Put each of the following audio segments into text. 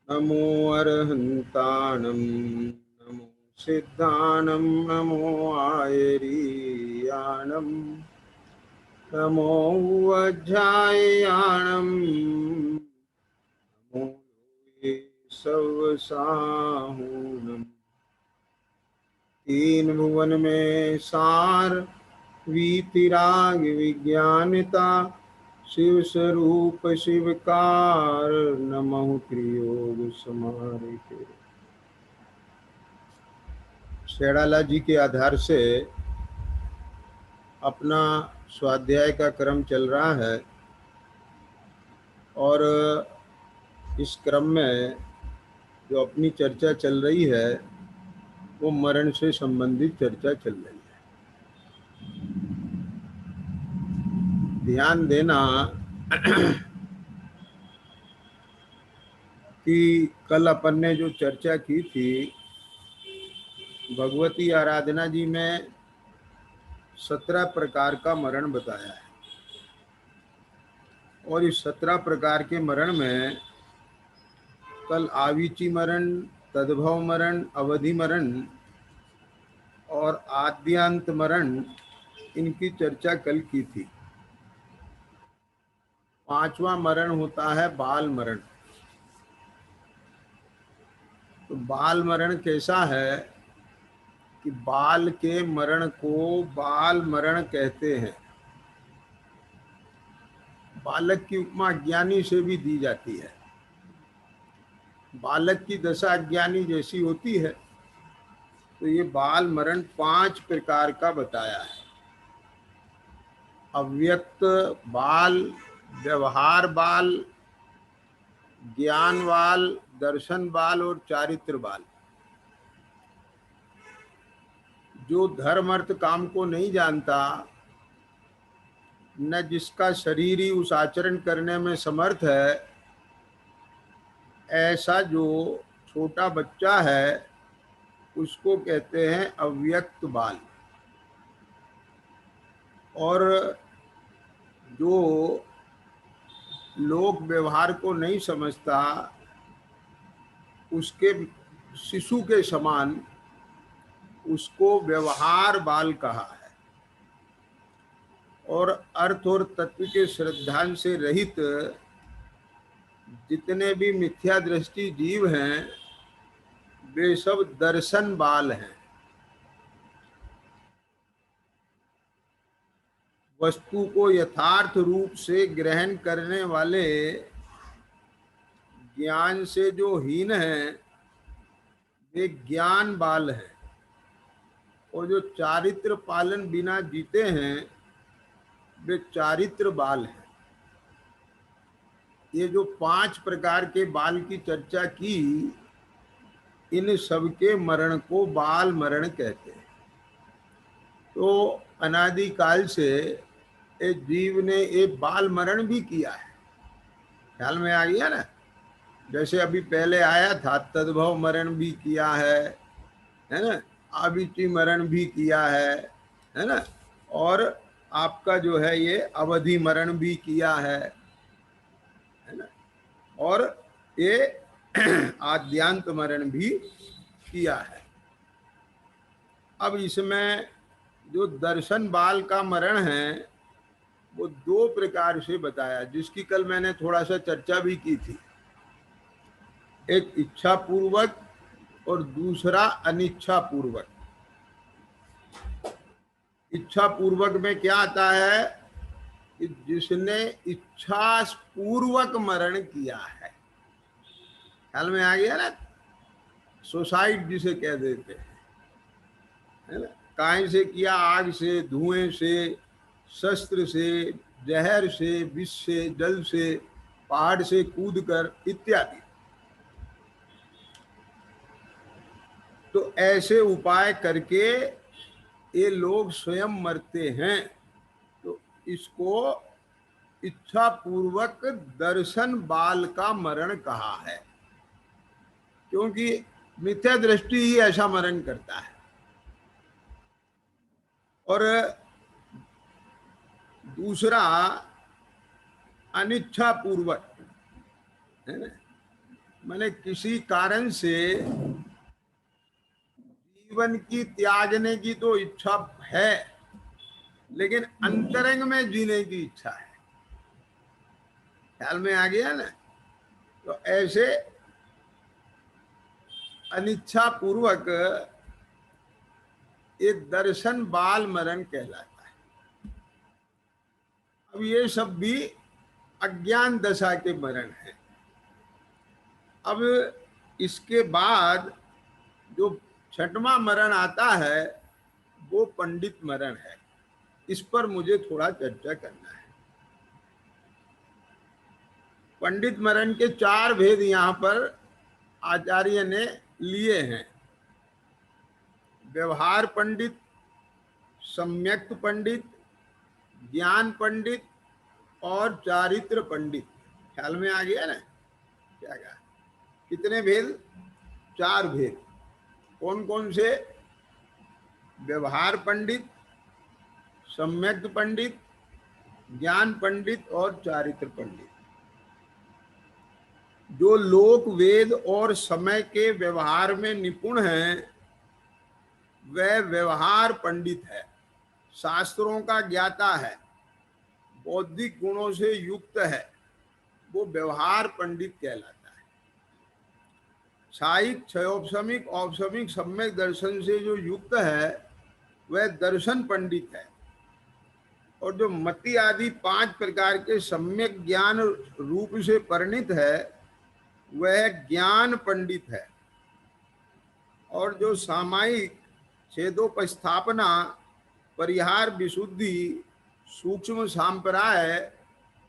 नमो अरहन्ताणं नमो सिद्धाणं नमो आयरीयाणं नमो वज्रायाणं नमो लोये सवसाहूणम्। तीन भुवन में सार वीतिराग विज्ञानता शिव स्वरूप शिवकार नमः त्रियोग समारिते। शेड़ाला जी के आधार से अपना स्वाध्याय का क्रम चल रहा है और इस क्रम में जो अपनी चर्चा चल रही है वो मरण से संबंधित चर्चा चल रही है। ध्यान देना कि कल अपन ने जो चर्चा की थी भगवती आराधना जी में 17 प्रकार का मरण बताया है और इस 17 प्रकार के मरण में कल आविची मरण, तद्भव मरण, अवधि मरण और आद्यांत मरण इनकी चर्चा कल की थी। पांचवा मरण होता है बाल मरण। तो बाल मरण कैसा है कि बाल के मरण को बाल मरण कहते हैं। बालक की उपमा अज्ञानी से भी दी जाती है। बालक की दशा अज्ञानी जैसी होती है। तो ये बाल मरण 5 प्रकार का बताया है। अव्यक्त बाल, व्यवहार बाल, ज्ञान बाल, दर्शन बाल और चारित्र बाल। जो धर्म अर्थ काम को नहीं जानता, न जिसका शरीर ही उस आचरण करने में समर्थ है, ऐसा जो छोटा बच्चा है उसको कहते हैं अव्यक्त बाल। और जो लोक व्यवहार को नहीं समझता उसके शिशु के समान उसको व्यवहार बाल कहा है। और अर्थ और तत्व के श्रद्धांश से रहित जितने भी मिथ्या दृष्टि जीव हैं वे सब दर्शन बाल हैं। वस्तु को यथार्थ रूप से ग्रहण करने वाले ज्ञान से जो हीन हैं वे ज्ञान बाल हैं। और जो चारित्र पालन बिना जीते हैं वे चारित्र बाल हैं। ये जो 5 प्रकार के बाल की चर्चा की, इन सबके मरण को बाल मरण कहते हैं। तो अनादिकाल से एक जीव ने एक बाल मरण भी किया है। ख्याल में आ गया ना। जैसे अभी पहले आया था तद्भव मरण भी किया है ना, आविची मरण भी किया है ना, और आपका जो है ये अवधि मरण भी किया है ना, और ये आद्यांत मरण भी किया है। अब इसमें जो दर्शन बाल का मरण है वो 2 प्रकार से बताया, जिसकी कल मैंने थोड़ा सा चर्चा भी की थी। एक इच्छा पूर्वक और दूसरा अनिच्छा पूर्वक। इच्छा पूर्वक में क्या आता है कि जिसने इच्छा पूर्वक मरण किया है। ख्याल में आ गया ना। सुसाइड जिसे कह देते हैं, है ना। काय से किया? आग से, धुएं से, शस्त्र से, जहर से, विष से, जल से, पहाड़ से कूदकर इत्यादि। तो ऐसे उपाय करके ये लोग स्वयं मरते हैं। तो इसको इच्छा पूर्वक दर्शन बाल का मरण कहा है, क्योंकि मिथ्या दृष्टि ही ऐसा मरण करता है। और दूसरा अनिच्छा पूर्वक, है ना। मैंने किसी कारण से जीवन की त्यागने की तो इच्छा है, लेकिन अंतरंग में जीने की इच्छा है। ख्याल में आ गया ना? तो ऐसे अनिच्छा पूर्वक एक दर्शन बाल मरण कहलाता है। अब ये सब भी अज्ञान दशा के मरण है। अब इसके बाद जो छठवां मरण आता है वो पंडित मरण है। इस पर मुझे थोड़ा चर्चा करना है। पंडित मरण के 4 भेद यहाँ पर आचार्य ने लिए हैं। व्यवहार पंडित, सम्यक पंडित, ज्ञान पंडित और चारित्र पंडित। ख्याल में आ गया ना क्या कहा? कितने भेद? 4 भेद। कौन कौन से? व्यवहार पंडित, सम्यक पंडित, ज्ञान पंडित और चारित्र पंडित। जो लोक वेद और समय के व्यवहार में निपुण हैं वह व्यवहार पंडित है, शास्त्रों का ज्ञाता है, बौद्धिक गुणों से युक्त है, वो व्यवहार पंडित कहलाता है। साहिक, क्षयोपशमिक, औपशमिक, सम्यक दर्शन से जो युक्त है वह दर्शन पंडित है। और जो मति आदि 5 प्रकार के सम्यक ज्ञान रूप से परिणित है वह ज्ञान पंडित है। और जो सामायिक, छेदोपस्थापना, परिहार, विशुद्धि, सूक्ष्म सांप्राय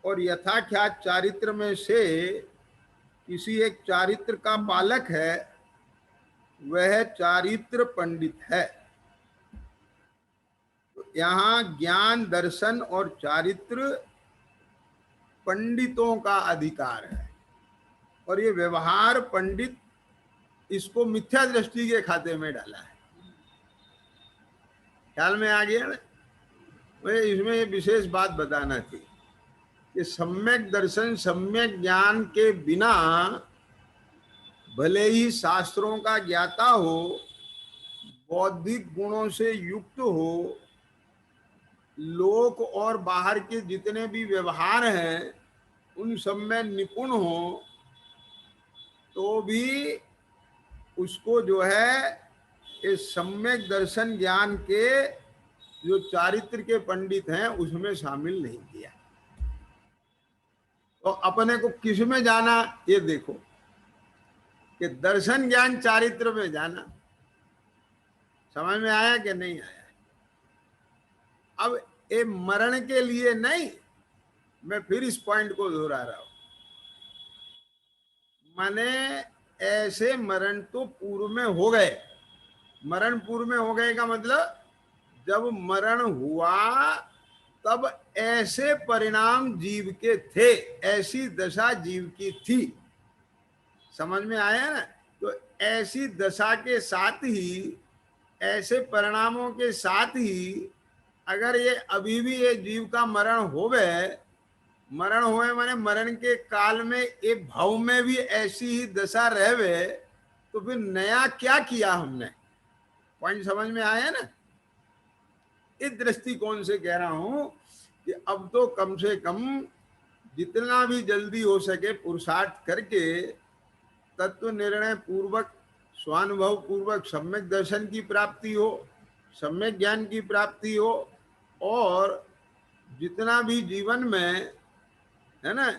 और यथाख्यात चारित्र में से किसी एक चारित्र का पालक है वह चारित्र पंडित है। तो यहाँ ज्ञान, दर्शन और चारित्र पंडितों का अधिकार है। और ये व्यवहार पंडित इसको मिथ्या दृष्टि के खाते में डाला है। ख्याल में आ गया ना? मुझे इसमें ये विशेष बात बताना थी कि सम्यक दर्शन, सम्यक ज्ञान के बिना भले ही शास्त्रों का ज्ञाता हो, बौद्धिक गुणों से युक्त हो, लोक और बाहर के जितने भी व्यवहार हैं उन सब में निपुण हो, तो भी उसको जो है इस सम्यक दर्शन ज्ञान के जो चारित्र के पंडित हैं उसमें शामिल नहीं किया। तो अपने को किस में जाना ये देखो कि दर्शन ज्ञान चारित्र में जाना। समझ में आया कि नहीं आया? अब ये मरण के लिए नहीं, मैं फिर इस पॉइंट को दोहरा रहा हूं। माने ऐसे मरण तो पूर्व में हो गए। मरण पूर्व में हो गए का मतलब जब मरण हुआ तब ऐसे परिणाम जीव के थे, ऐसी दशा जीव की थी। समझ में आया ना? तो ऐसी दशा के साथ ही, ऐसे परिणामों के साथ ही अगर ये अभी भी ये जीव का मरण होवे, मरण हुए माने मरण के काल में एक भाव में भी ऐसी ही दशा रहवे, तो फिर नया क्या किया हमने? पॉइंट समझ में आया ना? इस दृष्टिकोण से कह रहा हूं कि अब तो कम से कम जितना भी जल्दी हो सके पुरुषार्थ करके तत्व निर्णय पूर्वक, स्वानुभव पूर्वक सम्यक दर्शन की प्राप्ति हो, सम्यक ज्ञान की प्राप्ति हो, और जितना भी जीवन में है ना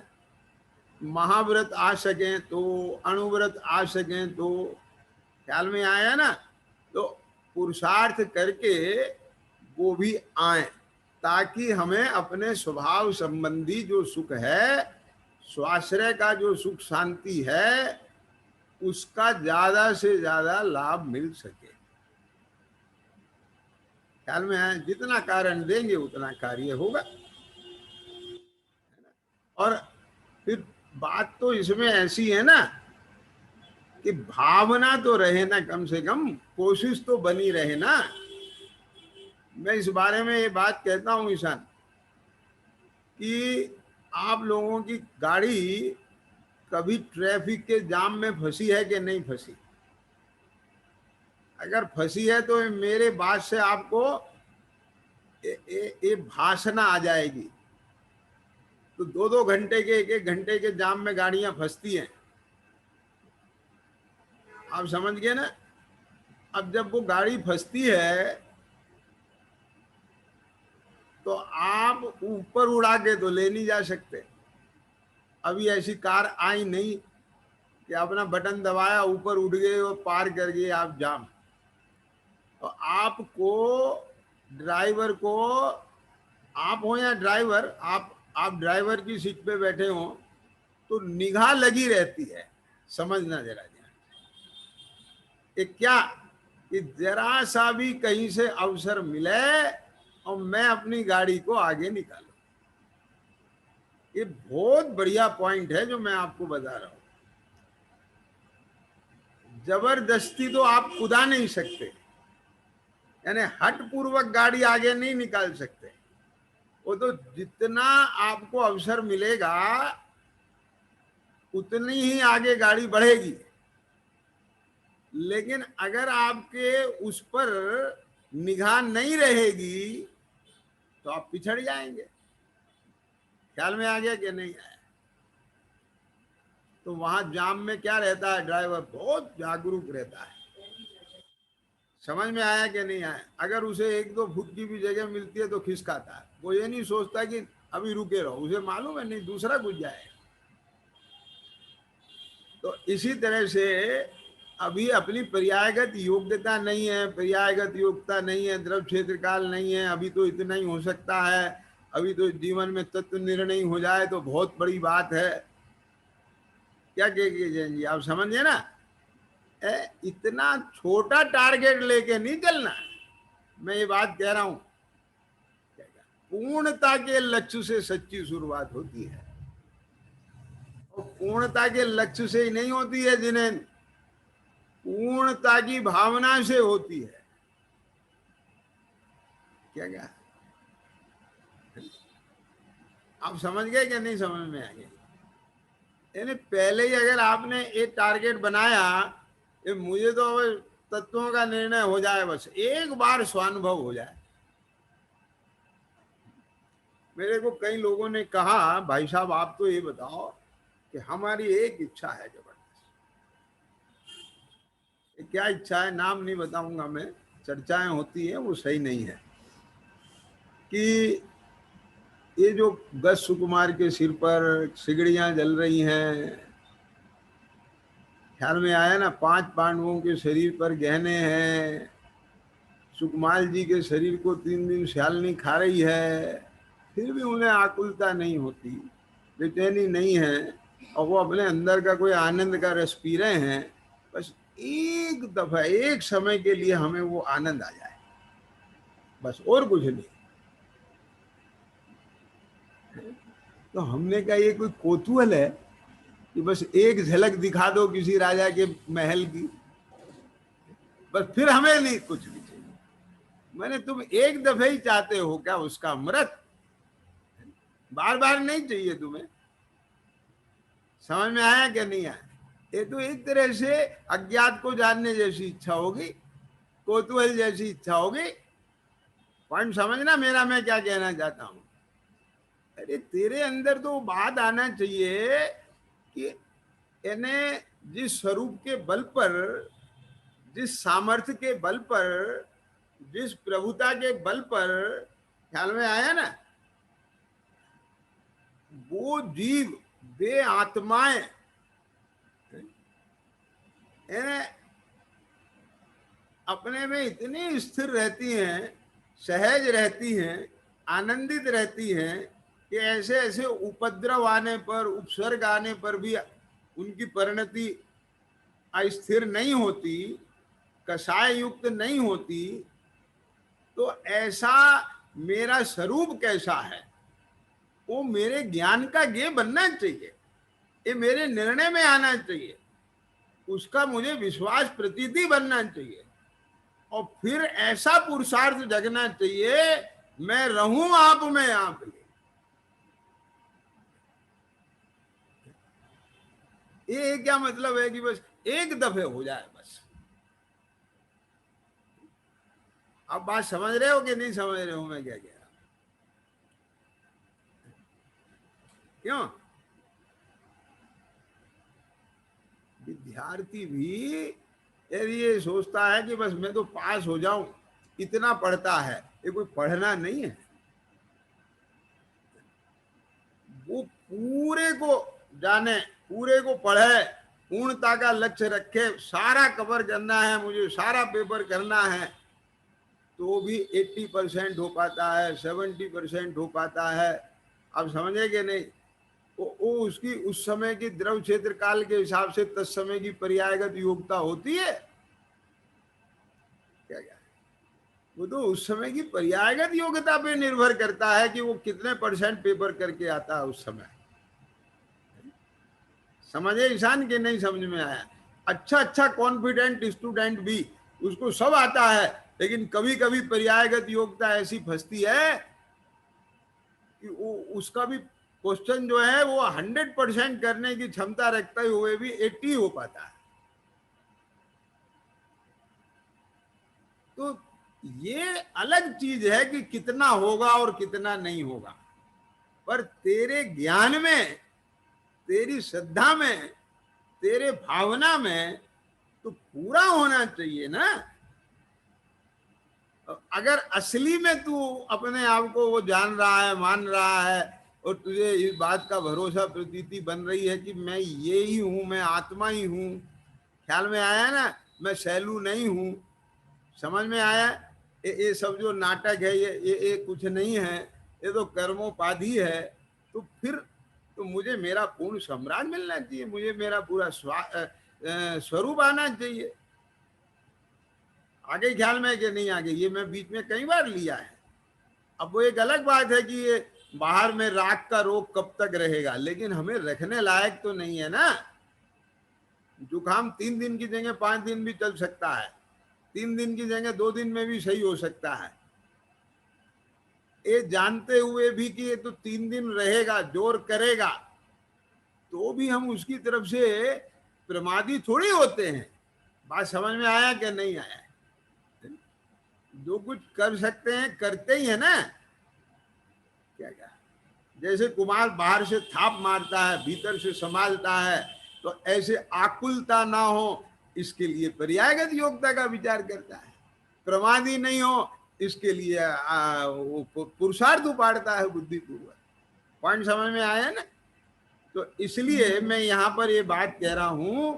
महाव्रत आ सकें तो, अणुव्रत आ सकें तो। ख्याल में आया ना? तो पुरुषार्थ करके वो भी आए ताकि हमें अपने स्वभाव संबंधी जो सुख है, स्वाश्रय का जो सुख शांति है, उसका ज्यादा से ज्यादा लाभ मिल सके। ख्याल में आए? जितना कारण देंगे उतना कार्य होगा। और फिर बात तो इसमें ऐसी है ना कि भावना तो रहे ना, कम से कम कोशिश तो बनी रहे ना। मैं इस बारे में ये बात कहता हूं ईशान कि आप लोगों की गाड़ी कभी ट्रैफिक के जाम में फंसी है कि नहीं फंसी? अगर फंसी है तो मेरे बात से आपको ये भाषणा आ जाएगी। तो 2-2 घंटे के, 1-1 घंटे के जाम में गाड़ियां फंसती हैं। आप समझ गए ना? अब जब वो गाड़ी फंसती है तो आप ऊपर उड़ा के तो ले नहीं जा सकते। अभी ऐसी कार आई नहीं कि अपना बटन दबाया, ऊपर उठ गए और पार कर गए आप जाम। तो आपको, ड्राइवर को, आप हो या ड्राइवर, आप ड्राइवर की सीट पे बैठे हो तो निगाह लगी रहती है। समझना जरा ये क्या, कि जरा सा भी कहीं से अवसर मिले और मैं अपनी गाड़ी को आगे निकालूं। ये बहुत बढ़िया पॉइंट है जो मैं आपको बता रहा हूं। जबरदस्ती तो आप कुदा नहीं सकते, यानी हट पूर्वक गाड़ी आगे नहीं निकाल सकते। वो तो जितना आपको अवसर मिलेगा उतनी ही आगे गाड़ी बढ़ेगी। लेकिन अगर आपके उस पर निगाह नहीं रहेगी तो आप पिछड़ जाएंगे। ख्याल में आ गया कि नहीं आया? तो वहां जाम में क्या रहता है, ड्राइवर बहुत जागरूक रहता है। समझ में आया कि नहीं आया? अगर उसे 1-2 फुट की भी जगह मिलती है तो खिसकाता है। वो ये नहीं सोचता कि अभी रुके रहो, उसे मालूम है नहीं दूसरा कुछ जाए। तो इसी तरह से अभी अपनी पर्यायगत योग्यता नहीं है, पर्यायगत योग्यता नहीं है, द्रव क्षेत्र काल नहीं है, अभी तो इतना ही हो सकता है, अभी तो जीवन में तत्व निर्णय हो जाए तो बहुत बड़ी बात है। क्या कहेंगे जैन जी, आप समझिए ना? इतना छोटा टारगेट लेके नहीं चलना। मैं ये बात कह रहा हूं, पूर्णता के लक्ष्य से सच्ची शुरुआत होती है। और पूर्णता के लक्ष्य से ही नहीं होती है जिन्हें, पूर्णता की भावना से होती है। क्या आप समझ गए कि नहीं समझ में आ गया? यानी पहले ही अगर आपने एक टारगेट बनाया कि मुझे तो तत्वों का निर्णय हो जाए, बस एक बार स्वानुभव हो जाए। मेरे को कई लोगों ने कहा, भाई साहब आप तो ये बताओ कि हमारी एक इच्छा है जबरदस्त। क्या इच्छा है? नाम नहीं बताऊंगा मैं, चर्चाएं होती है वो सही नहीं है। कि ये जो गज सुकुमार के सिर पर सिगड़ियां जल रही हैं, ख्याल में आया ना? 5 पांडवों के शरीर पर गहने हैं, सुकुमार जी के शरीर को 3 दिन श्यालनी खा रही है, फिर भी उन्हें आकुलता नहीं होती, बेचैनी नहीं है, और वो अपने अंदर का कोई आनंद का रस पी रहे हैं। बस एक दफा, एक समय के लिए हमें वो आनंद आ जाए, बस, और कुछ नहीं। तो हमने कहा ये कोई कौतूहल है कि बस एक झलक दिखा दो किसी राजा के महल की, बस, फिर हमें नहीं कुछ भी चाहिए। मैंने, तुम एक दफे ही चाहते हो क्या उसका अमृत? बार बार नहीं चाहिए तुम्हें। समझ में आया क्या नहीं आया? ये तो एक तरह से अज्ञात को जानने जैसी इच्छा होगी, कौतूहल जैसी इच्छा होगी। पॉइंट समझना मेरा, मैं क्या कहना चाहता हूं। अरे तेरे अंदर तो बात आना चाहिए कि यानी जिस स्वरूप के बल पर, जिस सामर्थ्य के बल पर, जिस प्रभुता के बल पर, ख्याल में आया ना? वो जीव, वे आत्माएं अपने में इतनी स्थिर रहती हैं, सहज रहती हैं, आनंदित रहती हैं कि ऐसे ऐसे उपद्रव आने पर, उपसर्ग आने पर भी उनकी परिणति अस्थिर नहीं होती, कषाय युक्त नहीं होती। तो ऐसा मेरा स्वरूप कैसा है, वो मेरे ज्ञान का ज्ञेय बनना चाहिए, ये मेरे निर्णय में आना चाहिए, उसका मुझे विश्वास प्रतीति बनना चाहिए, और फिर ऐसा पुरुषार्थ जगना चाहिए, मैं रहूं आप में, आप ले। ये क्या मतलब है कि बस एक दफे हो जाए बस। आप बात समझ रहे हो कि नहीं समझ रहे हो मैं क्या कह रहा हूं? क्यों? विद्यार्थी भी यदि ये सोचता है कि बस मैं तो पास हो जाऊं, इतना पढ़ता है, ये कोई पढ़ना नहीं है। वो पूरे को जाने, पूरे को पढ़े, पूर्णता का लक्ष्य रखे, सारा कवर करना है, मुझे सारा पेपर करना है, तो भी 80% हो पाता है, 70% हो पाता है। आप समझे कि नहीं? वो उसकी उस समय की द्रव क्षेत्र काल के हिसाब से तत्समय की पर्यायगत योग्यता होती है क्या? क्या वो तो उस समय की पर्यायगत योग्यता पे निर्भर करता है कि वो कितने % पेपर करके आता है उस समय। समझे ईशान के नहीं समझ में आया? अच्छा अच्छा कॉन्फिडेंट स्टूडेंट भी, उसको सब आता है, लेकिन कभी कभी पर्यायगत योग्यता ऐसी फंसती है कि वो उसका भी क्वेश्चन जो है वो 100% करने की क्षमता रखते हुए भी 80 हो पाता है। तो ये अलग चीज है कि कितना होगा और कितना नहीं होगा, पर तेरे ज्ञान में, तेरी श्रद्धा में, तेरे भावना में तो पूरा होना चाहिए ना। अगर असली में तू अपने आप को वो जान रहा है, मान रहा है, और तुझे इस बात का भरोसा प्रतीति बन रही है कि मैं ये ही हूं, मैं आत्मा ही हूं, ख्याल में आया ना, मैं शैलू नहीं हूं, समझ में आया? ये सब जो नाटक है ये कुछ नहीं है, ये तो कर्मोपाधि है। तो फिर तो मुझे मेरा पूर्ण सम्राट मिलना चाहिए, मुझे मेरा पूरा स्वरूप आना चाहिए। आगे ख्याल में कि नहीं आगे? ये मैं बीच में कई बार लिया है। अब वो एक अलग बात है कि ये बाहर में राख का रोग कब तक रहेगा, लेकिन हमें रखने लायक तो नहीं है ना। जुकाम 3 दिन की जगह 5 दिन भी चल सकता है, 3 दिन की जगह 2 दिन में भी सही हो सकता है। ये जानते हुए भी कि ये तो 3 दिन रहेगा, जोर करेगा, तो भी हम उसकी तरफ से प्रमादी थोड़ी होते हैं। बात समझ में आया कि नहीं आया? जो कुछ कर सकते हैं करते ही है ना। क्या क्या जैसे कुमार बाहर से थाप मारता है, भीतर से संभालता है, तो ऐसे आकुलता ना हो इसके लिए पर्यायगत योग्यता का विचार करता है। प्रमादी नहीं हो इसके लिए वो पुरुषार्थ उपाड़ता है बुद्धिपूर्वक। पॉइंट समझ में आया ना? तो इसलिए मैं यहाँ पर ये बात कह रहा हूं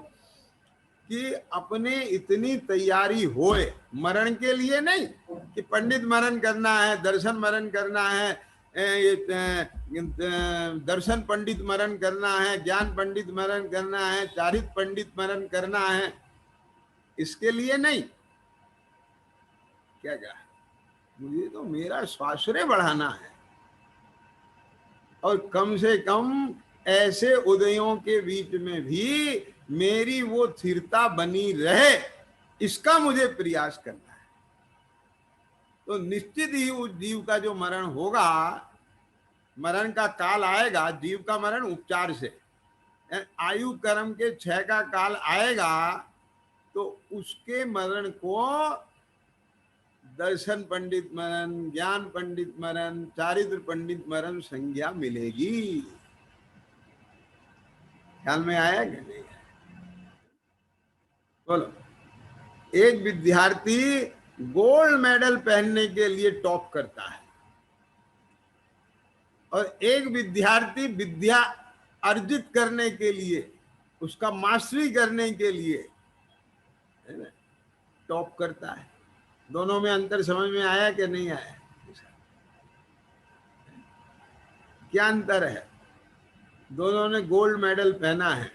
कि अपने इतनी तैयारी होए मरण के लिए, नहीं कि पंडित मरण करना है, दर्शन मरण करना है, ये दर्शन पंडित मरण करना है, ज्ञान पंडित मरण करना है, चारित पंडित मरण करना है, इसके लिए नहीं। क्या क्या मुझे तो मेरा स्वाश्रय बढ़ाना है, और कम से कम ऐसे उदयों के बीच में भी मेरी वो स्थिरता बनी रहे, इसका मुझे प्रयास करना है। तो निश्चित ही उस जीव का जो मरण होगा, मरण का काल आएगा, जीव का मरण उपचार से, आयु कर्म के क्षय का काल आएगा, तो उसके मरण को दर्शन पंडित मरण, ज्ञान पंडित मरण, चारित्र पंडित मरण संज्ञा मिलेगी। ख्याल में आया कि नहीं? बोलो। एक विद्यार्थी गोल्ड मेडल पहनने के लिए टॉप करता है, और एक विद्यार्थी विद्या अर्जित करने के लिए, उसका मास्टरी करने के लिए टॉप करता है। दोनों में अंतर समझ में आया कि नहीं आया? क्या अंतर है? दोनों ने गोल्ड मेडल पहना है,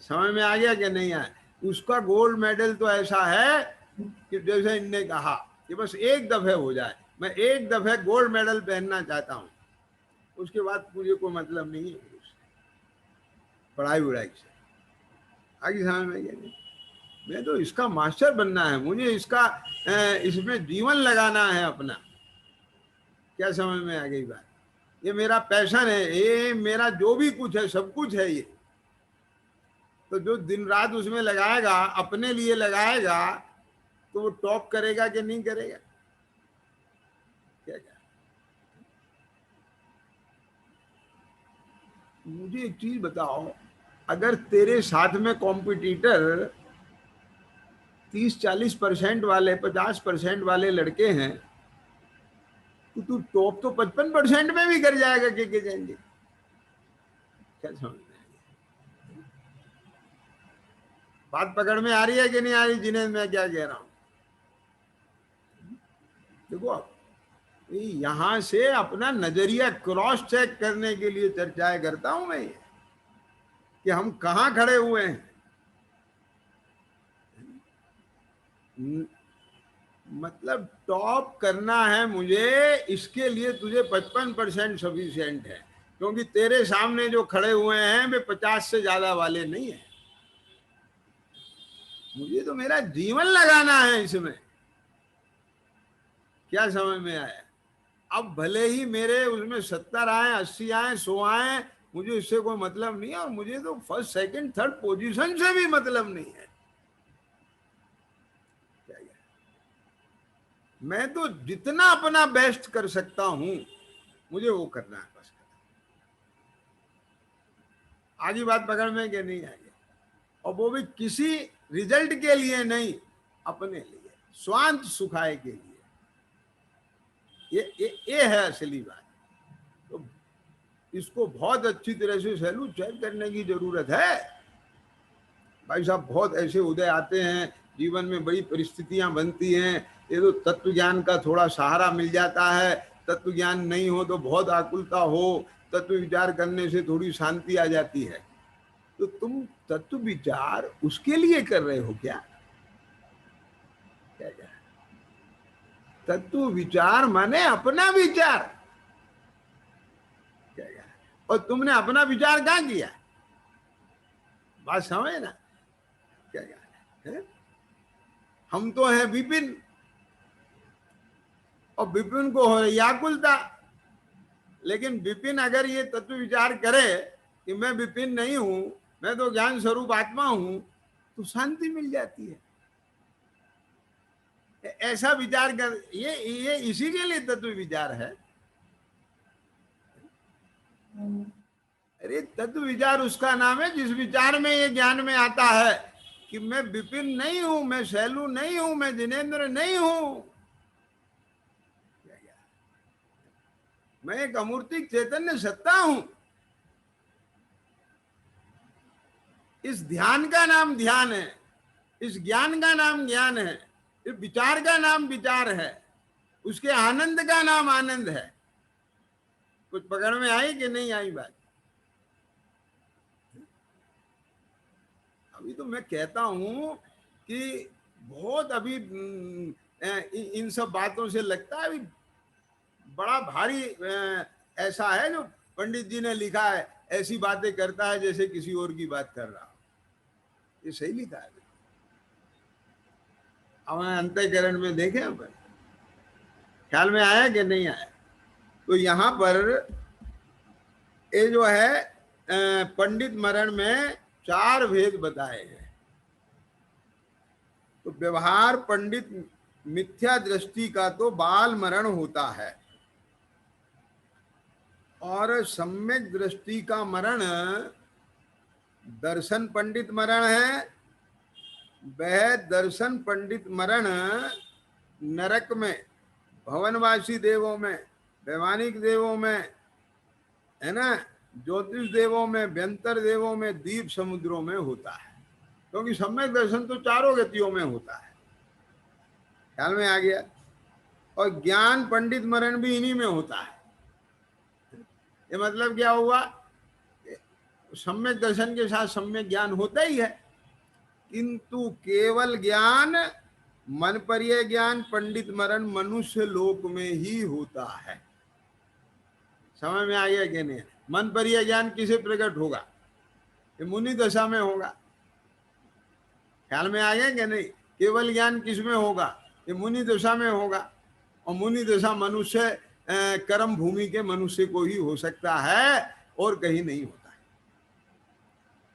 समझ में आ गया कि नहीं आया? उसका गोल्ड मेडल तो ऐसा है कि जैसे इनने कहा कि बस एक दफे हो जाए, मैं एक दफे गोल्ड मेडल पहनना चाहता हूं, उसके बाद मुझे कोई मतलब नहीं है पढ़ाई वढ़ाई से। आगे समझ में गया? मैं तो इसका मास्टर बनना है, मुझे इसका इसमें जीवन लगाना है अपना। क्या समझ में आ गई बात? ये मेरा पैशन है, ये मेरा जो भी कुछ है, सब कुछ है ये। तो जो दिन रात उसमें लगाएगा, अपने लिए लगाएगा, तो वो टॉप करेगा कि नहीं करेगा? क्या क्या मुझे एक चीज बताओ, अगर तेरे साथ में कॉम्पिटिटर 30-40% वाले, 50% वाले लड़के हैं, तो तू टॉप तो 55% में भी कर जाएगा के जाएंगे। क्या समझ में आई? बात पकड़ में आ रही है कि नहीं आ रही जिन्हें मैं क्या कह रहा हूं? देखो आप, यहां से अपना नजरिया क्रॉस चेक करने के लिए चर्चाएं करता हूं मैं, कि हम कहां खड़े हुए हैं। मतलब टॉप करना है मुझे, इसके लिए तुझे 55% सफिशिएंट है, क्योंकि तेरे सामने जो खड़े हुए हैं वे 50 से ज्यादा वाले नहीं है। मुझे तो मेरा जीवन लगाना है इसमें। क्या समझ में आया? अब भले ही मेरे उसमें 70 आए, 80 आए, 100 आए, मुझे इससे कोई मतलब नहीं है। और मुझे तो फर्स्ट सेकंड थर्ड पोजीशन से भी मतलब नहीं है। मैं तो जितना अपना बेस्ट कर सकता हूं, मुझे वो करना है बस। आगे बात पकड़ में कि नहीं आई? और वो भी किसी रिजल्ट के लिए नहीं, अपने लिए, स्वांत सुखाए के लिए। ये है असली बात। तो इसको बहुत अच्छी तरह से सैल्यूट चेक करने की जरूरत है। भाई साहब, बहुत ऐसे उदय आते हैं जीवन में, बड़ी परिस्थितियां बनती हैं, ये तो तत्व ज्ञान का थोड़ा सहारा मिल जाता है। तत्व ज्ञान नहीं हो तो बहुत आकुलता हो, तत्व विचार करने से थोड़ी शांति आ जाती है। तो तुम तत्व विचार उसके लिए कर रहे हो क्या? क्या क्या तत्व विचार माने अपना विचार। क्या क्या और तुमने अपना विचार कहाँ किया? बात समझे ना? क्या क्या है? हम तो हैं विपिन, और विपिन को हो रही आकुलता। लेकिन विपिन अगर ये तत्व विचार करे कि मैं विपिन नहीं हूं, मैं तो ज्ञान स्वरूप आत्मा हूं, तो शांति मिल जाती है। ऐसा विचार कर, ये इसी के लिए तत्व विचार है। अरे तत्व विचार उसका नाम है जिस विचार में ये ज्ञान में आता है कि मैं विपिन नहीं हूं, मैं शैलू नहीं हूं, मैं जिनेंद्र नहीं हूं, मैं एक अमूर्तिक चैतन्य सत्ता हूं। इस ध्यान का नाम ध्यान है, इस ज्ञान का नाम ज्ञान है, इस विचार का नाम विचार है, उसके आनंद का नाम आनंद है। कुछ पकड़ में आई कि नहीं आई बात? अभी तो मैं कहता हूं कि बहुत अभी इन सब बातों से लगता है अभी बड़ा भारी ऐसा है जो पंडित जी ने लिखा है, ऐसी बातें करता है जैसे किसी और की बात कर रहा। ये सही लिखा है। अब अंतःकरण में देखें अपन, ख्याल में आया कि नहीं आया? तो यहां पर ये जो है पंडित मरण में 4 भेद बताए हैं। तो व्यवहार पंडित मिथ्या दृष्टि का तो बाल मरण होता है, और सम्यक दृष्टि का मरण दर्शन पंडित मरण है। वह दर्शन पंडित मरण नरक में, भवनवासी देवों में, वैमानिक देवों में, है ना, ज्योतिष देवों में, व्यंतर देवों में, द्वीप समुद्रों में होता है। क्योंकि सम्यक दर्शन तो 4 गतियों में होता है। ख्याल में आ गया? और ज्ञान पंडित मरण भी इन्हीं में होता है। ये मतलब क्या हुआ? सम्यक दर्शन के साथ सम्यक ज्ञान होता ही है, किंतु केवल ज्ञान, मन परिय ज्ञान पंडित मरण मनुष्य लोक में ही होता है। समझ में आ गया कि नहीं? मन परिय ज्ञान किसे प्रकट होगा? ये मुनि दशा में होगा। ख्याल में आ गया कि नहीं? केवल ज्ञान किस में होगा? ये मुनि दशा में होगा। और मुनि दशा मनुष्य कर्म भूमि के मनुष्य को ही हो सकता है और कहीं नहीं होता है।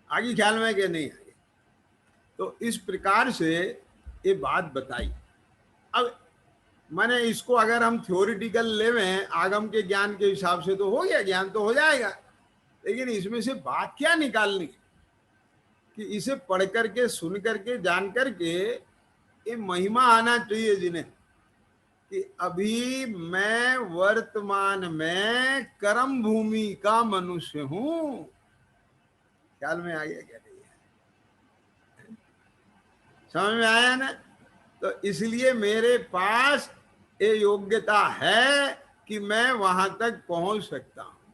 आगे ख्याल में कि नहीं आगे? तो इस प्रकार से ये बात बताई। अब माने इसको अगर हम थ्योरिटिकल लेवें आगम के ज्ञान के हिसाब से तो हो गया, ज्ञान तो हो जाएगा, लेकिन इसमें से बात क्या निकालनी कि इसे पढ़ करके सुन करके जान करके ये महिमा आना चाहिए जिन्हें कि अभी मैं वर्तमान में कर्म भूमि का मनुष्य हूं। ख्याल में आ गया क्या? नहीं है? समझ में आया ना? तो इसलिए मेरे पास ये योग्यता है कि मैं वहां तक पहुंच सकता हूं,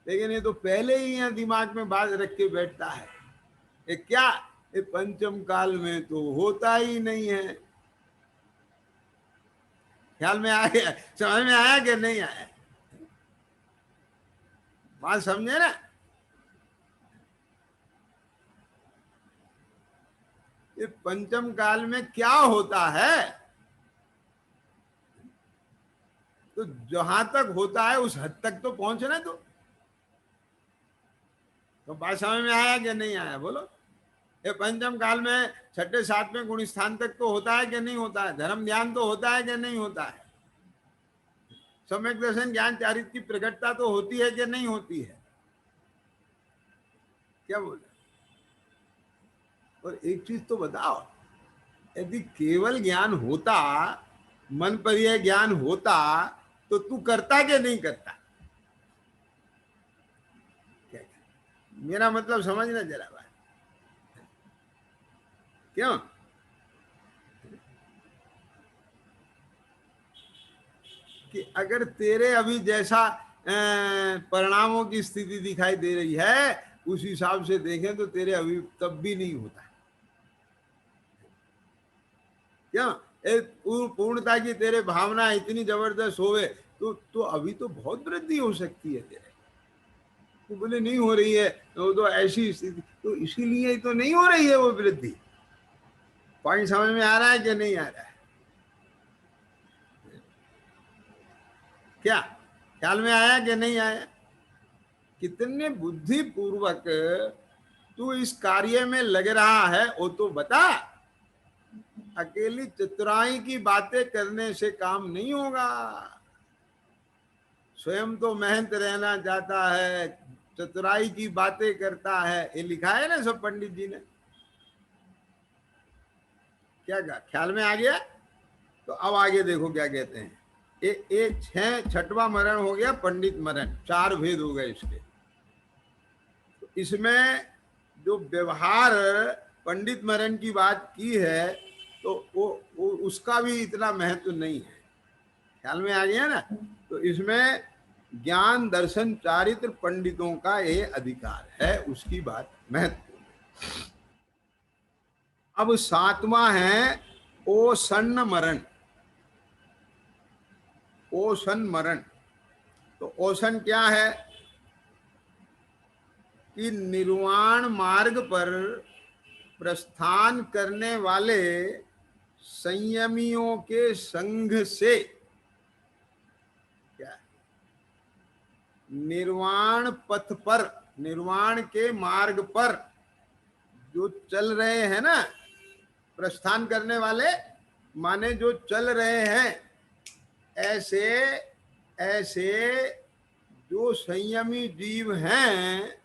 लेकिन ये तो पहले ही यहाँ दिमाग में बात रख के बैठता है। ये क्या, ये पंचम काल में तो होता ही नहीं है। ख्याल में आ गया? समझ में आया कि नहीं आया? बात समझे ना? ये पंचम काल में क्या होता है, तो जहां तक होता है उस हद तक तो पहुंचना। तो बात समझ में आया कि नहीं आया? बोलो। ये पंचम काल में छठे सातवें गुण स्थान तक तो होता है कि नहीं होता है? धर्म ध्यान तो होता है कि नहीं होता है? सम्यक दर्शन ज्ञान चारित्र की प्रकटता तो होती है कि नहीं होती है? क्या बोले? और एक चीज तो बताओ, यदि केवल ज्ञान होता, मन पर यह ज्ञान होता, तो तू करता कि नहीं करता? क्या? मेरा मतलब समझना जरा बात। क्यों? कि अगर तेरे अभी जैसा परिणामों की स्थिति दिखाई दे रही है, उस हिसाब से देखें तो तेरे अभी तब भी नहीं होता है। क्या पूर्णता की तेरे भावना इतनी जबरदस्त होवे तो अभी तो बहुत वृद्धि हो सकती है तेरे। तो बोले नहीं हो रही है, तो ऐसी स्थिति, तो इसीलिए तो नहीं हो रही है वो वृद्धि। पॉइंट समझ में आ रहा है कि नहीं आ रहा है? क्या ख्याल में आया कि नहीं आया? कितने बुद्धि पूर्वक तू इस कार्य में लग रहा है वो तो बता। अकेली चतुराई की बातें करने से काम नहीं होगा। स्वयं तो मेहनत रहना चाहता है, चतुराई की बातें करता है, ये लिखा है ना सब पंडित जी ने। क्या कहा? ख्याल में आ गया? तो अब आगे देखो क्या कहते हैं। एक छठवां मरण हो गया पंडित मरण, चार भेद हो गए इसके। तो इसमें जो व्यवहार पंडित मरण की बात की है, तो वो उसका भी इतना महत्व नहीं है। ख्याल में आ गया ना? तो इसमें ज्ञान दर्शन चारित्र पंडितों का ये अधिकार है, उसकी बात महत्व। अब सातवां है ओसन्न मरण। ओसन मरण, तो ओसन क्या है कि निर्वाण मार्ग पर प्रस्थान करने वाले संयमियों के संघ से, क्या निर्वाण पथ पर, निर्वाण के मार्ग पर जो चल रहे हैं ना, प्रस्थान करने वाले माने जो चल रहे हैं, ऐसे ऐसे जो संयमी जीव हैं,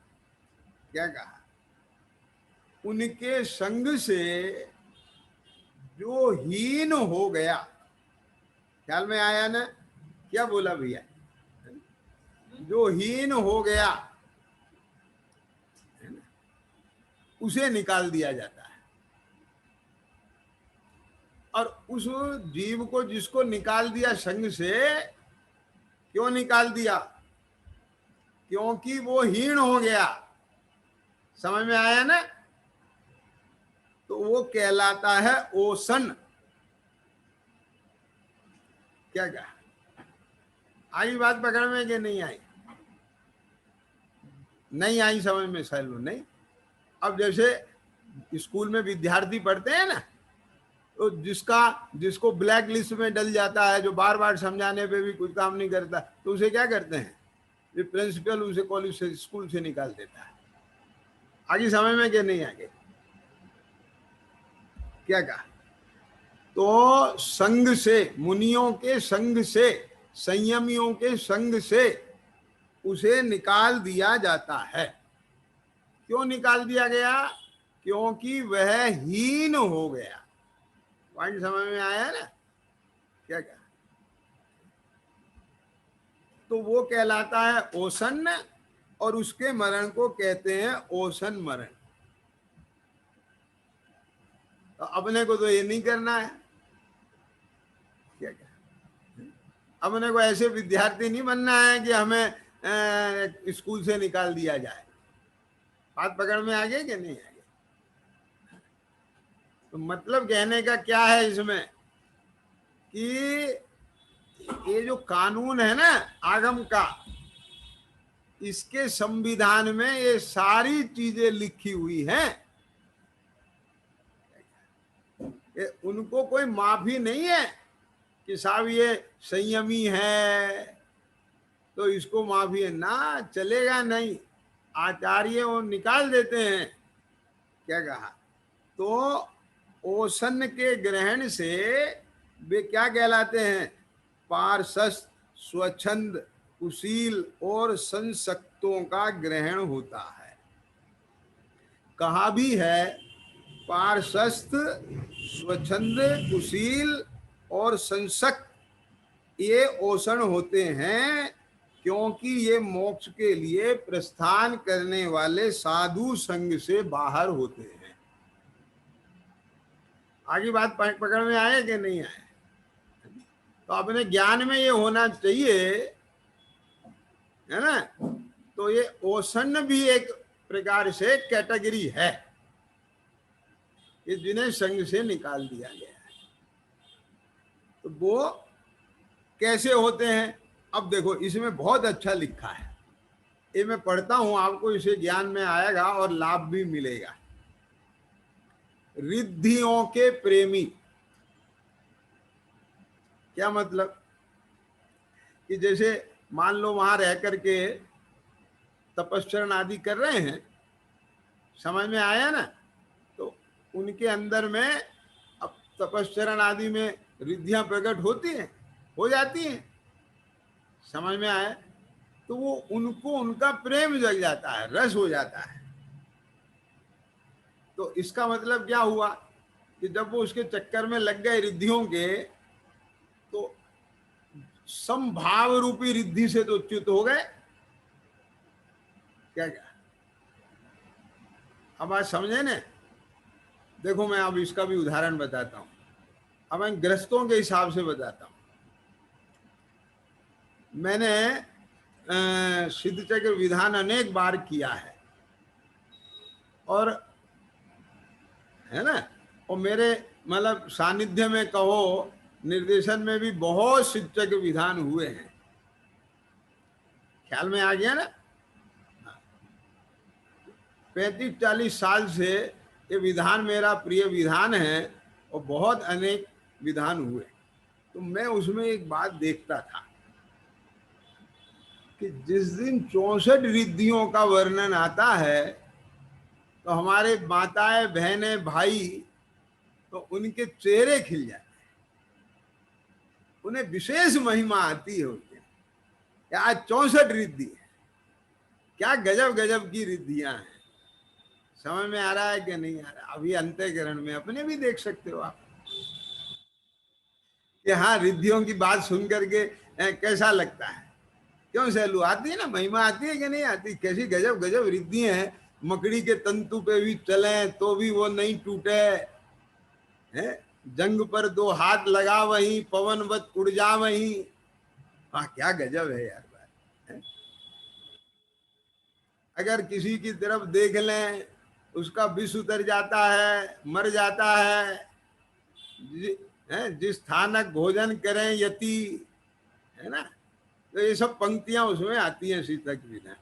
क्या कहा, उनके संग से जो हीन हो गया। ख्याल में आया ना? क्या बोला भैया? जो हीन हो गया उसे निकाल दिया जाता है। और उस जीव को जिसको निकाल दिया संग से, क्यों निकाल दिया? क्योंकि वो हीन हो गया। समझ में आया ना? तो वो कहलाता है ओसन। क्या कहा? आई बात पकड़ में कि नहीं आई? नहीं आई समझ में? सैलू नहीं। अब जैसे स्कूल में विद्यार्थी पढ़ते हैं ना, तो जिसको ब्लैक लिस्ट में डल जाता है, जो बार बार समझाने पे भी कुछ काम नहीं करता, तो उसे क्या करते हैं, ये प्रिंसिपल उसे कॉलेज से, स्कूल से निकाल देता है। आगे समय में क्या नहीं, आगे क्या कहा, तो संग से, मुनियों के संग से, संयमियों के संग से उसे निकाल दिया जाता है। क्यों निकाल दिया गया, क्योंकि वह हीन हो गया। पॉइंट समझ में आया ना, क्या कहा, तो वो कहलाता है ओसन्न, और उसके मरण को कहते हैं ओसन मरण। तो अपने को तो ये नहीं करना है, क्या कहा, अपने को ऐसे विद्यार्थी नहीं बनना है कि हमें स्कूल से निकाल दिया जाए। बात पकड़ में आ गई कि नहीं आ गई? तो मतलब कहने का क्या है इसमें, कि ये जो कानून है ना आगम का, इसके संविधान में ये सारी चीजें लिखी हुई हैं। उनको कोई माफी नहीं है कि साहब ये संयमी है तो इसको माफी है ना, चलेगा नहीं। आचार्य वो निकाल देते हैं। क्या कहा, तो ओसन के ग्रहण से वे क्या कहलाते हैं, पार्षस्थ, स्वच्छंद, कुशील और संसक्तों का ग्रहण होता है। कहा भी है पार्षस्थ, स्वच्छंद, कुशील और संसक्त ये ओषण होते हैं, क्योंकि ये मोक्ष के लिए प्रस्थान करने वाले साधु संग से बाहर होते हैं। आगे बात पकड़ में आए कि नहीं आए? तो अपने ज्ञान में ये होना चाहिए, है ना। तो ये ओषण भी एक प्रकार से कैटेगरी है, ये जिन्हें संग से निकाल दिया गया है। तो वो कैसे होते हैं, अब देखो इसमें बहुत अच्छा लिखा है, ये मैं पढ़ता हूं, आपको इसे ज्ञान में आएगा और लाभ भी मिलेगा। रिद्धियों के प्रेमी, क्या मतलब, कि जैसे मान लो वहां रह करके तपस्चरण आदि कर रहे हैं, समझ में आया ना, तो उनके अंदर में अब तपस्चरण आदि में रिद्धियां प्रकट होती हैं, हो जाती हैं, समझ में आया, तो वो उनको उनका प्रेम जग जाता है, रस हो जाता है। तो इसका मतलब क्या हुआ कि जब वो उसके चक्कर में लग गए रिद्धियों के, तो समभाव रूपी रिद्धि से तो च्युत हो गए। क्या क्या, अब आज समझे ना। देखो मैं अब इसका भी उदाहरण बताता हूं, अब मैं ग्रस्तों के हिसाब से बताता हूं। मैंने सिद्ध चक्र विधान अनेक बार किया है, और है ना, और मेरे मतलब सानिध्य में कहो, निर्देशन में भी बहुत सिद्ध चक्र विधान हुए हैं। ख्याल में आ गया ना। 35-40 साल से ये विधान मेरा प्रिय विधान है, और बहुत अनेक विधान हुए। तो मैं उसमें एक बात देखता था कि जिस दिन 64 रिद्धियों का वर्णन आता है, तो हमारे माताएं, बहनें, भाई, तो उनके चेहरे खिल जाते हैं, उन्हें विशेष महिमा आती है उनके। आज 64 रिद्धि है, क्या गजब गजब की रिद्धियां हैं। समझ में आ रहा है कि नहीं आ रहा? अभी अंतःकरण में अपने भी देख सकते हो आप कि हाँ, रिद्धियों की बात सुन करके कैसा लगता है। क्यों सैलू, आती है ना, महिमा आती है कि नहीं आती? कैसी गजब गजब रिद्धि हैं। मकड़ी के तंतु पे भी चले तो भी वो नहीं टूटे, है, जंग पर 2 हाथ लगा वहीं, पवनवत उड़ जा वहीं। हाँ, क्या गजब है यार बात है? अगर किसी की तरफ देख लें, उसका विष उतर जाता है, मर जाता है। जिस स्थानक भोजन करें यति, है ना, तो ये सब पंक्तियां उसमें आती हैं शीत चक्र विधान।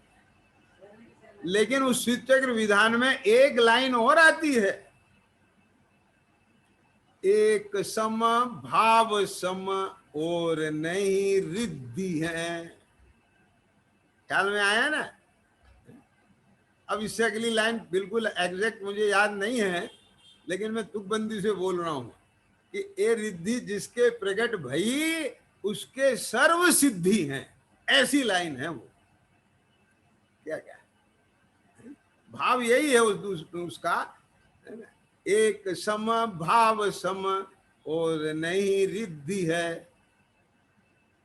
लेकिन उस शीत चक्र विधान में एक लाइन और आती है, एक सम भाव सम और नहीं रिद्धि है। ख्याल में आया ना? अब इससे अगली लाइन बिल्कुल एग्जैक्ट मुझे याद नहीं है, लेकिन मैं तुकबंदी से बोल रहा हूं कि ए रिद्धि जिसके प्रकट भई उसके सर्व सिद्धि हैं। ऐसी लाइन है वो। क्या क्या भाव यही है उसका, है ना? एक सम भाव सम और नहीं रिद्धि है,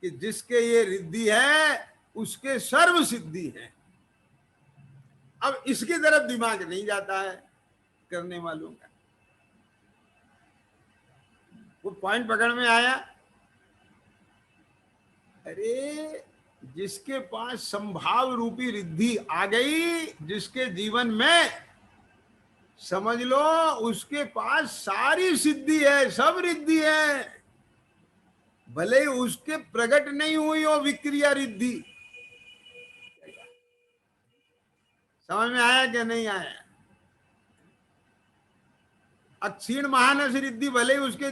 कि जिसके ये रिद्धि है उसके सर्व सिद्धि है। अब इसकी तरफ दिमाग नहीं जाता है करने वालों का। वो पॉइंट पकड़ में आया? अरे जिसके पास संभाव रूपी रिद्धि आ गई, जिसके जीवन में, समझ लो उसके पास सारी सिद्धि है, सब रिद्धि है। भले ही उसके प्रकट नहीं हुई हो विक्रिया रिद्धि। समझ में आया कि नहीं आया? अक्षीण महानस रिद्धि भले ही उसके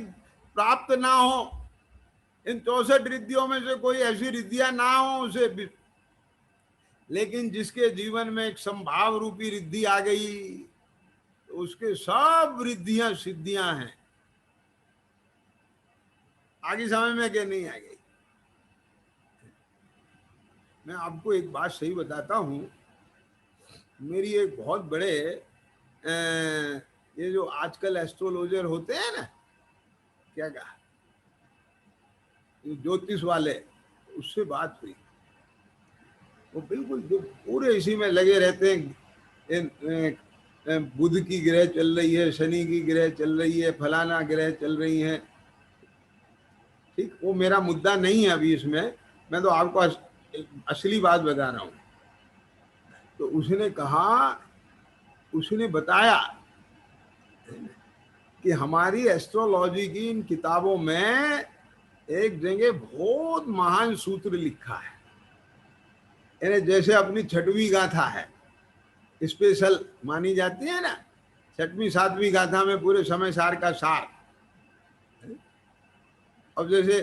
प्राप्त ना हो, इन 64 रिद्धियों में से कोई ऐसी रिद्धियां ना हो उसे, लेकिन जिसके जीवन में एक संभाव रूपी रिद्धि आ गई तो उसके सब रिद्धियां सिद्धियां हैं। आगे समझ में क्या नहीं आ गई? मैं आपको एक बात सही बताता हूं। मेरी एक बहुत बड़े ये जो आजकल एस्ट्रोलॉजर होते हैं ना, क्या कहा, ज्योतिष वाले, उससे बात हुई। वो बिल्कुल जो पूरे इसी में लगे रहते हैं, बुध की ग्रह चल रही है, शनि की ग्रह चल रही है, फलाना ग्रह चल रही है। ठीक, वो मेरा मुद्दा नहीं है अभी इसमें। मैं तो आपको असली बात बता रहा हूं। तो उसने कहा, उसने बताया कि हमारी एस्ट्रोलॉजी की इन किताबों में एक जगह बहुत महान सूत्र लिखा है। यानी जैसे अपनी छठवीं गाथा है, स्पेशल मानी जाती है ना, छठवीं सातवीं गाथा में पूरे समय सार का सार। अब जैसे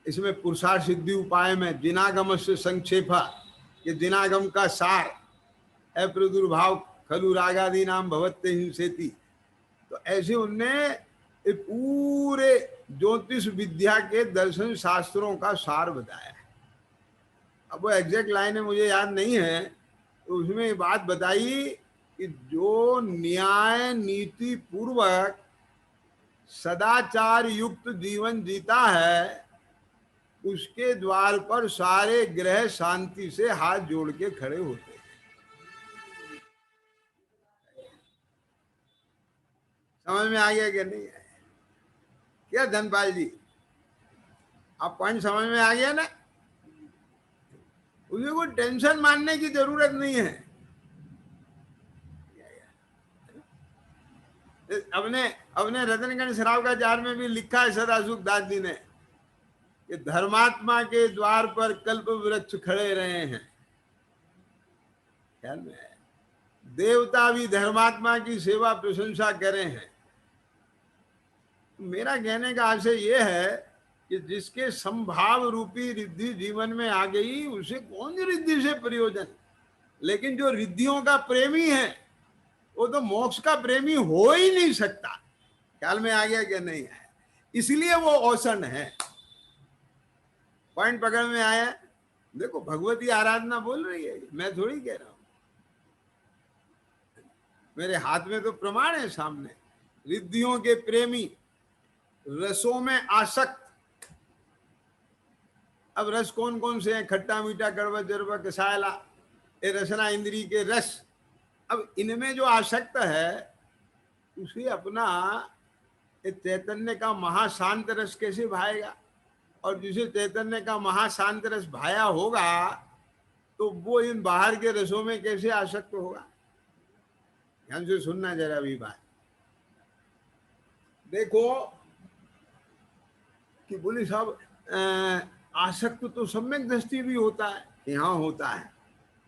इसमें पुरुषार्थ सिद्धि उपाय में जिनागम से संक्षेपा, ये जिनागम का सार है, प्रदुर्भाव खलु रागादि नाम भवत्ते हिंसेति। तो ऐसे उनने पूरे ज्योतिष विद्या के दर्शन शास्त्रों का सार बताया है। अब वो एग्जैक्ट लाइन मुझे याद नहीं है, तो उसमें बात बताई कि जो न्याय नीति पूर्वक सदाचार युक्त जीवन जीता है, उसके द्वार पर सारे ग्रह शांति से हाथ जोड़ के खड़े होते हैं। समझ में आ गया कि नहीं आया? क्या धनपाल जी, आप पॉइंट समझ में आ गया ना? उसे कोई टेंशन मानने की जरूरत नहीं है। अपने अपने रतनगंज श्रावकाचार में भी लिखा है सदासुख दास जी ने कि धर्मात्मा के द्वार पर कल्प वृक्ष खड़े रहे हैं। ख्याल में है? देवता भी धर्मात्मा की सेवा प्रशंसा करे हैं। मेरा कहने का आशय यह है कि जिसके संभाव रूपी रिद्धि जीवन में आ गई उसे कौन सी रिद्धि से प्रयोजन। लेकिन जो रिद्धियों का प्रेमी है वो तो मोक्ष का प्रेमी हो ही नहीं सकता। ख्याल में आ गया कि नहीं है? इसलिए वो औसन है। पॉइंट पकड़ में आया? देखो भगवती आराधना बोल रही है, मैं थोड़ी कह रहा हूं। मेरे हाथ में तो प्रमाण है सामने। रिद्धियों के प्रेमी, रसों में आसक्त। अब रस कौन कौन से हैं? खट्टा मीठा कड़वा जरवा कसायला, ये रसना इंद्री के रस। अब इनमें जो आसक्त है उसे अपना चैतन्य का महाशांत रस कैसे भाएगा? और जिसे चैतन्य का महाशांत रस भाया होगा तो वो इन बाहर के रसों में कैसे आसक्त होगा? ध्यान से सुनना जरा भी बात। देखो कि बोले साहब आसक्त तो सम्यक दृष्टि भी होता है, यहाँ होता है,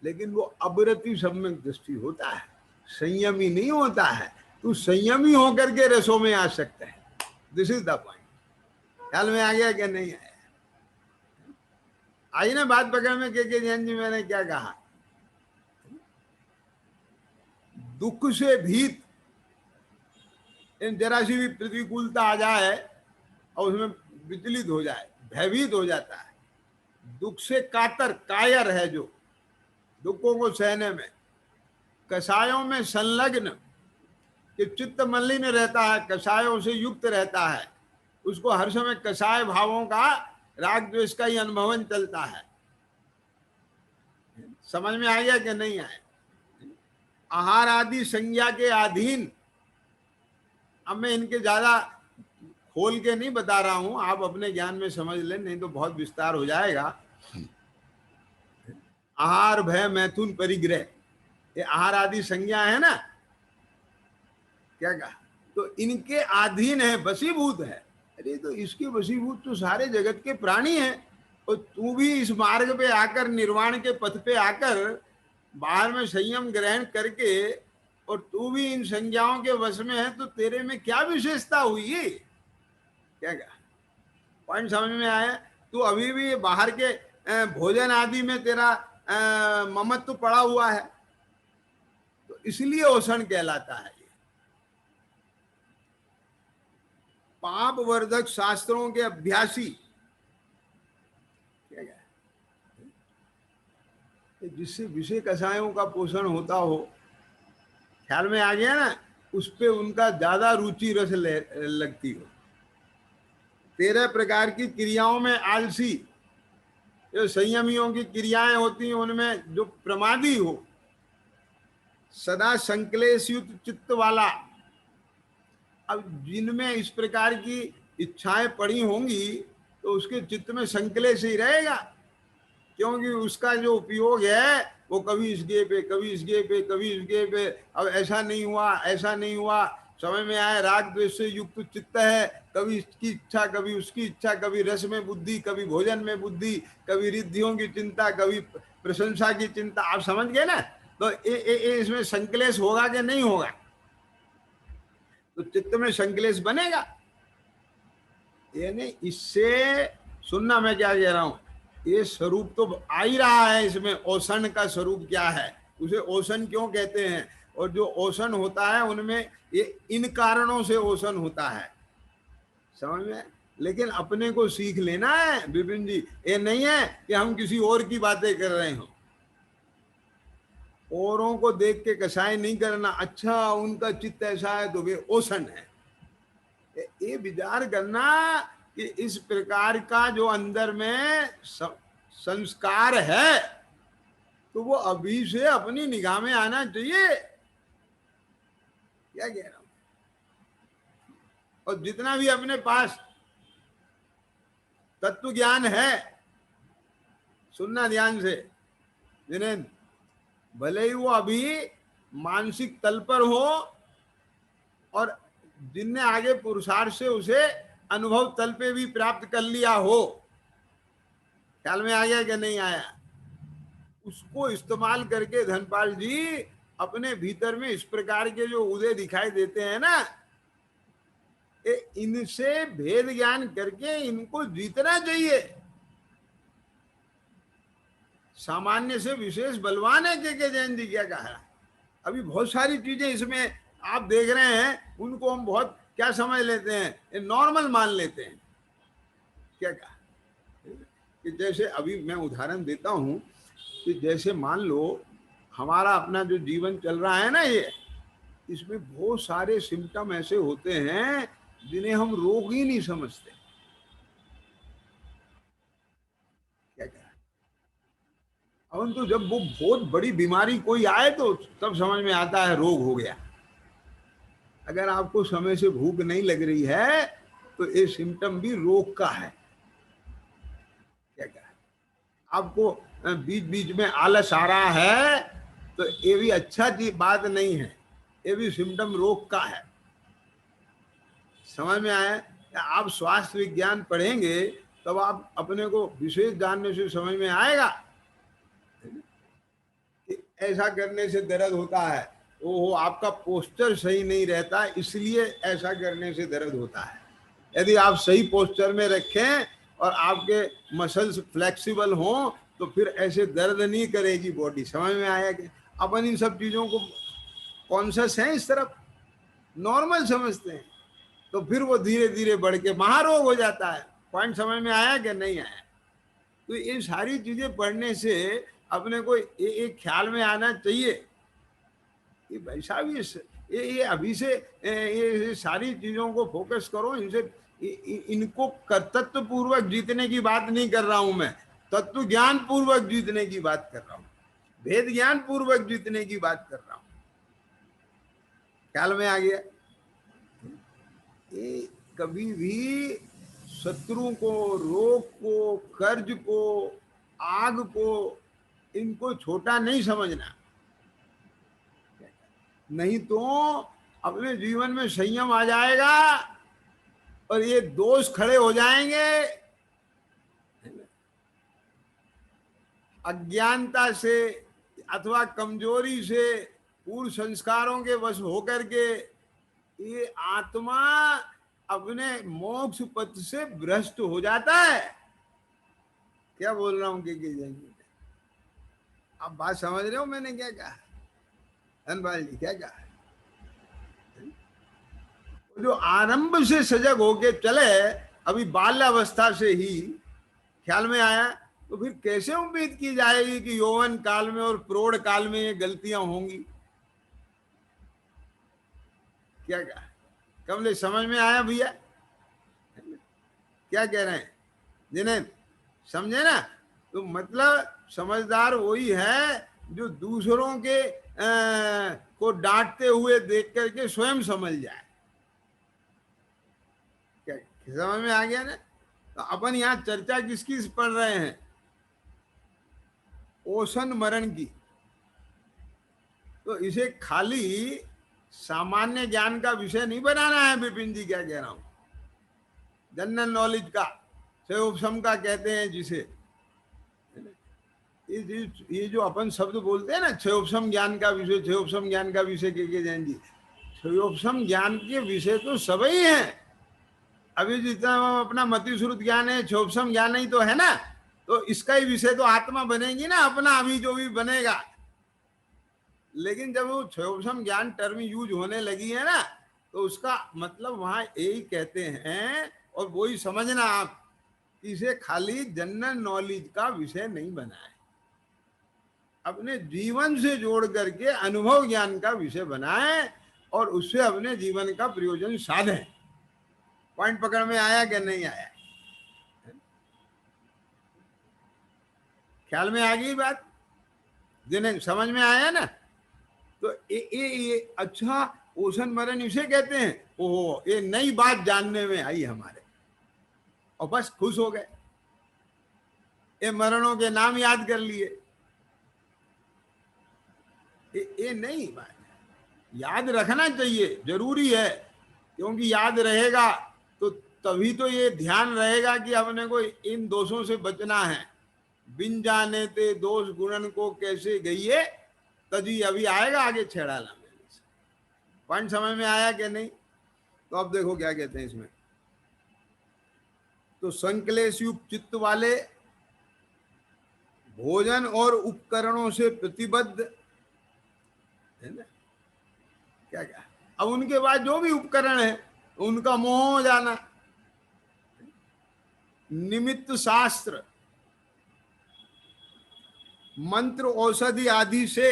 लेकिन वो अवरति सम्यक दृष्टि होता है, संयमी नहीं होता है। तू संयमी होकर के रसों में आ सकता है। This is the point. ख्याल में आ गया कि नहीं आया? आई ना बात पकड़ में के जैन जी, मैंने क्या कहा? दुख से भीत जरा सी भी प्रतिकूलता आ जाए और उसमें विचलित हो जाए, भयभीत हो जाता है। दुख से कातर, कायर है जो दुखों को सहने में, कषायों में संलग्न, कि चित्त मलिन रहता है, कषायों से युक्त रहता है, उसको हर समय कषाय भावों का, राग द्वेष का ही अनुभवन चलता है। समझ में आ गया कि नहीं आया? आहार आदि संज्ञा के अधीन, अब मैं इनके ज्यादा खोल के नहीं बता रहा हूं, आप अपने ज्ञान में समझ लें, नहीं तो बहुत विस्तार हो जाएगा। आहार भय मैथुन परिग्रह, ये आहार आदि संज्ञा है ना, क्या कहा? तो इनके अधीन है, वशीभूत है। अरे तो इसके वशीभूत तो सारे जगत के प्राणी हैं, और तू भी इस मार्ग पे आकर, निर्वाण के पथ पे आकर, बाहर में संयम ग्रहण करके, और तू भी इन संज्ञाओं के वश में है, तो तेरे में क्या विशेषता हुई? क्या कहा? पॉइंट समझ में आया? तू अभी भी बाहर के भोजन आदि में तेरा ममत्व पड़ा हुआ है, तो इसलिए ओषण कहलाता है। पाप वर्धक शास्त्रों के अभ्यासी, क्या कहा? जिससे विषय कषायों का पोषण होता हो, ख्याल में आ गया ना, उस पे उनका ज्यादा रुचि रस लगती हो। 13 प्रकार की क्रियाओं में आलसी, जो संयमियों की क्रियाएं होती हैं उनमें जो प्रमादी हो, सदा संक्लेश युक्त चित्त वाला। अब जिनमें इस प्रकार की इच्छाएं पड़ी होंगी तो उसके चित्त में संक्लेश ही रहेगा, क्योंकि उसका जो उपयोग है वो कभी इस गे पे, कभी इस गे पे, कभी इस गे पे, अब ऐसा नहीं हुआ, ऐसा नहीं हुआ, समझ में आया? राग द्वेष से युक्त चित्त है, कभी इसकी इच्छा, कभी उसकी इच्छा, कभी रस में बुद्धि, कभी भोजन में बुद्धि, कभी रिद्धियों की चिंता, कभी प्रशंसा की चिंता। आप समझ गए ना? तो इसमें संक्लेश होगा कि नहीं होगा? तो चित्त में संक्लेश बनेगा। ये नहीं, इससे सुनना मैं क्या कह रहा हूं, ये स्वरूप तो आ ही रहा है इसमें। ओषण का स्वरूप क्या है, उसे ओषण क्यों कहते हैं? और जो ओषण होता है उनमें ये इन कारणों से ओषण होता है, समझ में? लेकिन अपने को सीख लेना है विपिन जी, ये नहीं है कि हम किसी और की बातें कर रहे हो। औरों को देख के कसाई नहीं करना, अच्छा उनका चित्त ऐसा है तो वे ओषण है। ये विचार करना कि इस प्रकार का जो अंदर में संस्कार है, तो वो अभी से अपनी निगाह में आना चाहिए। क्या कह रहा हूं? और जितना भी अपने पास तत्व ज्ञान है, सुनना ध्यान से, जिन्हें भले ही वो अभी मानसिक तल पर हो और जिनने आगे पुरुषार्थ से उसे अनुभव तल पे भी प्राप्त कर लिया हो, ख्याल में आ गया कि नहीं आया? उसको इस्तेमाल करके धनपाल जी अपने भीतर में इस प्रकार के जो उदय दिखाई देते हैं ना, इनसे भेद ज्ञान करके इनको जीतना चाहिए। सामान्य से विशेष बलवान है के जैन जी। क्या कहा? अभी बहुत सारी चीजें इसमें आप देख रहे हैं, उनको हम बहुत क्या समझ लेते हैं, नॉर्मल मान लेते हैं। क्या कहा? कि जैसे अभी मैं उदाहरण देता हूं कि जैसे मान लो हमारा अपना जो जीवन चल रहा है ना, ये इसमें बहुत सारे सिम्टम ऐसे होते हैं जिन्हें हम रोग ही नहीं समझते। क्या कहा? अब तो जब वो बहुत बड़ी बीमारी कोई आए तो तब समझ में आता है रोग हो गया। अगर आपको समय से भूख नहीं लग रही है तो ये सिम्टम भी रोग का है। क्या कहा? आपको बीच बीच में आलस आ रहा है तो ये भी अच्छा बात नहीं है, ये भी सिम्टम रोग का है। समझ में आया? आप स्वास्थ्य विज्ञान पढ़ेंगे तब आप अपने को विशेष जानने से समझ में आएगा कि ऐसा करने से दर्द होता है, वो आपका पोस्चर सही नहीं रहता, इसलिए ऐसा करने से दर्द होता है। यदि आप सही पोस्चर में रखें और आपके मसल्स फ्लेक्सिबल हों तो फिर ऐसे दर्द नहीं करेगी बॉडी। समझ में आया कि अपन इन सब चीज़ों को कॉन्शियस हैं, इस तरफ नॉर्मल समझते हैं, तो फिर वो धीरे धीरे बढ़ के महारोग हो जाता है। पॉइंट समझ में आया कि नहीं आया? तो ये सारी चीजें पढ़ने से अपने को एक ख्याल में आना चाहिए कि भाई साहब ये अभी से ये सारी चीजों को फोकस करो, इनसे इनको तत्व पूर्वक जीतने की बात नहीं कर रहा हूं मैं, तत्व ज्ञान पूर्वक जीतने की बात कर रहा हूं, भेद ज्ञान पूर्वक जीतने की बात कर रहा हूं। ख्याल में आ गया? ये कभी भी शत्रु को, रोग को, कर्ज को, आग को, इनको छोटा नहीं समझना, नहीं तो अपने जीवन में संयम आ जाएगा और ये दोष खड़े हो जाएंगे। अज्ञानता से अथवा कमजोरी से, पूर्व संस्कारों के वश होकर के ये आत्मा अपने मोक्ष पथ से भ्रष्ट हो जाता है। क्या बोल रहा हूं कि आप बात समझ रहे हो मैंने क्या कहा? धनपाल जी क्या कहा? जो आरंभ से सजग होके चले, अभी बाल्यावस्था से ही, ख्याल में आया, तो फिर कैसे उम्मीद की जाएगी कि यौवन काल में और प्रौढ़ काल में ये गलतियां होंगी? क्या कहा कमले? समझ में आया भैया क्या कह रहे हैं? जिन्हें समझे ना, तो मतलब समझदार वही है जो दूसरों के को डांटते हुए देख करके स्वयं समझ जाए। क्या समझ में आ गया ना? तो अपन यहाँ चर्चा किसकी पढ़ रहे हैं? ओशन मरण की। तो इसे खाली सामान्य ज्ञान का विषय नहीं बनाना है। विपिन जी क्या कह रहा हूं, जनरल नॉलेज का, क्षयोपशम का कहते हैं जिसे, ये जो अपन शब्द बोलते हैं ना, क्षयोपशम ज्ञान का विषय, क्षयोपशम ज्ञान का विषय के जैन जी, क्षयोपशम ज्ञान के विषय तो सब ही हैं। अभी जितना अपना मति श्रुत ज्ञान है, क्षयोपशम ज्ञान ही तो है ना, तो इसका ही विषय तो आत्मा बनेगी ना अपना, अभी जो भी बनेगा। लेकिन जब वो क्षयोपशम ज्ञान टर्म यूज होने लगी है ना, तो उसका मतलब वहां यही कहते हैं, और वही समझना आप, इसे खाली जनरल नॉलेज का विषय नहीं बनाए, अपने जीवन से जोड़ करके अनुभव ज्ञान का विषय बनाए और उससे अपने जीवन का प्रयोजन साधें। पॉइंट पकड़ में आया कि नहीं आया? ख्याल में आ गई बात? जिन्हें समझ में आया ना, तो ये अच्छा ओशन मरण इसे कहते हैं। ओहो, ये नई बात जानने में आई हमारे, और बस खुश हो गए, ये मरणों के नाम याद कर लिए। ये नहीं बात, याद रखना चाहिए, जरूरी है, क्योंकि याद रहेगा तो तभी तो ये ध्यान रहेगा कि अपने को इन दोषों से बचना है। बिन जाने ते दोष गुणन को कैसे गईए, तजी अभी आएगा आगे छेड़ाला में। पॉइंट समझ में आया कि नहीं? तो अब देखो क्या कहते हैं इसमें। तो संकलेश युक्त चित्त वाले, भोजन और उपकरणों से प्रतिबद्ध है ना, क्या क्या, अब उनके बाद जो भी उपकरण है उनका मोह हो जाना। निमित्त शास्त्र, मंत्र, औषधि आदि से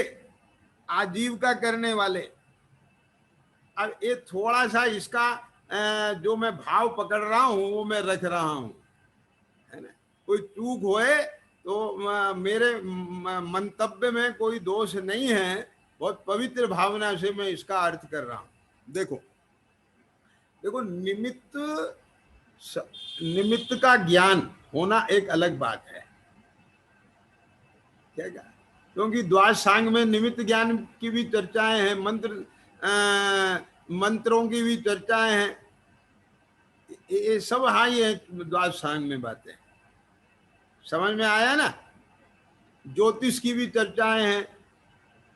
आजीविका करने वाले। अब ये थोड़ा सा इसका जो मैं भाव पकड़ रहा हूं वो मैं रख रहा हूं, है ना, कोई चूक होए तो मेरे मंतव्य में कोई दोष नहीं है, बहुत पवित्र भावना से मैं इसका अर्थ कर रहा हूं। देखो देखो, निमित्त का ज्ञान होना एक अलग बात है, क्या क्या, क्योंकि द्वादश सांग में निमित्त ज्ञान की भी चर्चाएं हैं, मंत्रों की भी चर्चाएं हैं, ये सब हाँ ये द्वादश सांग में बातें, समझ में आया ना। ज्योतिष की भी चर्चाएं हैं,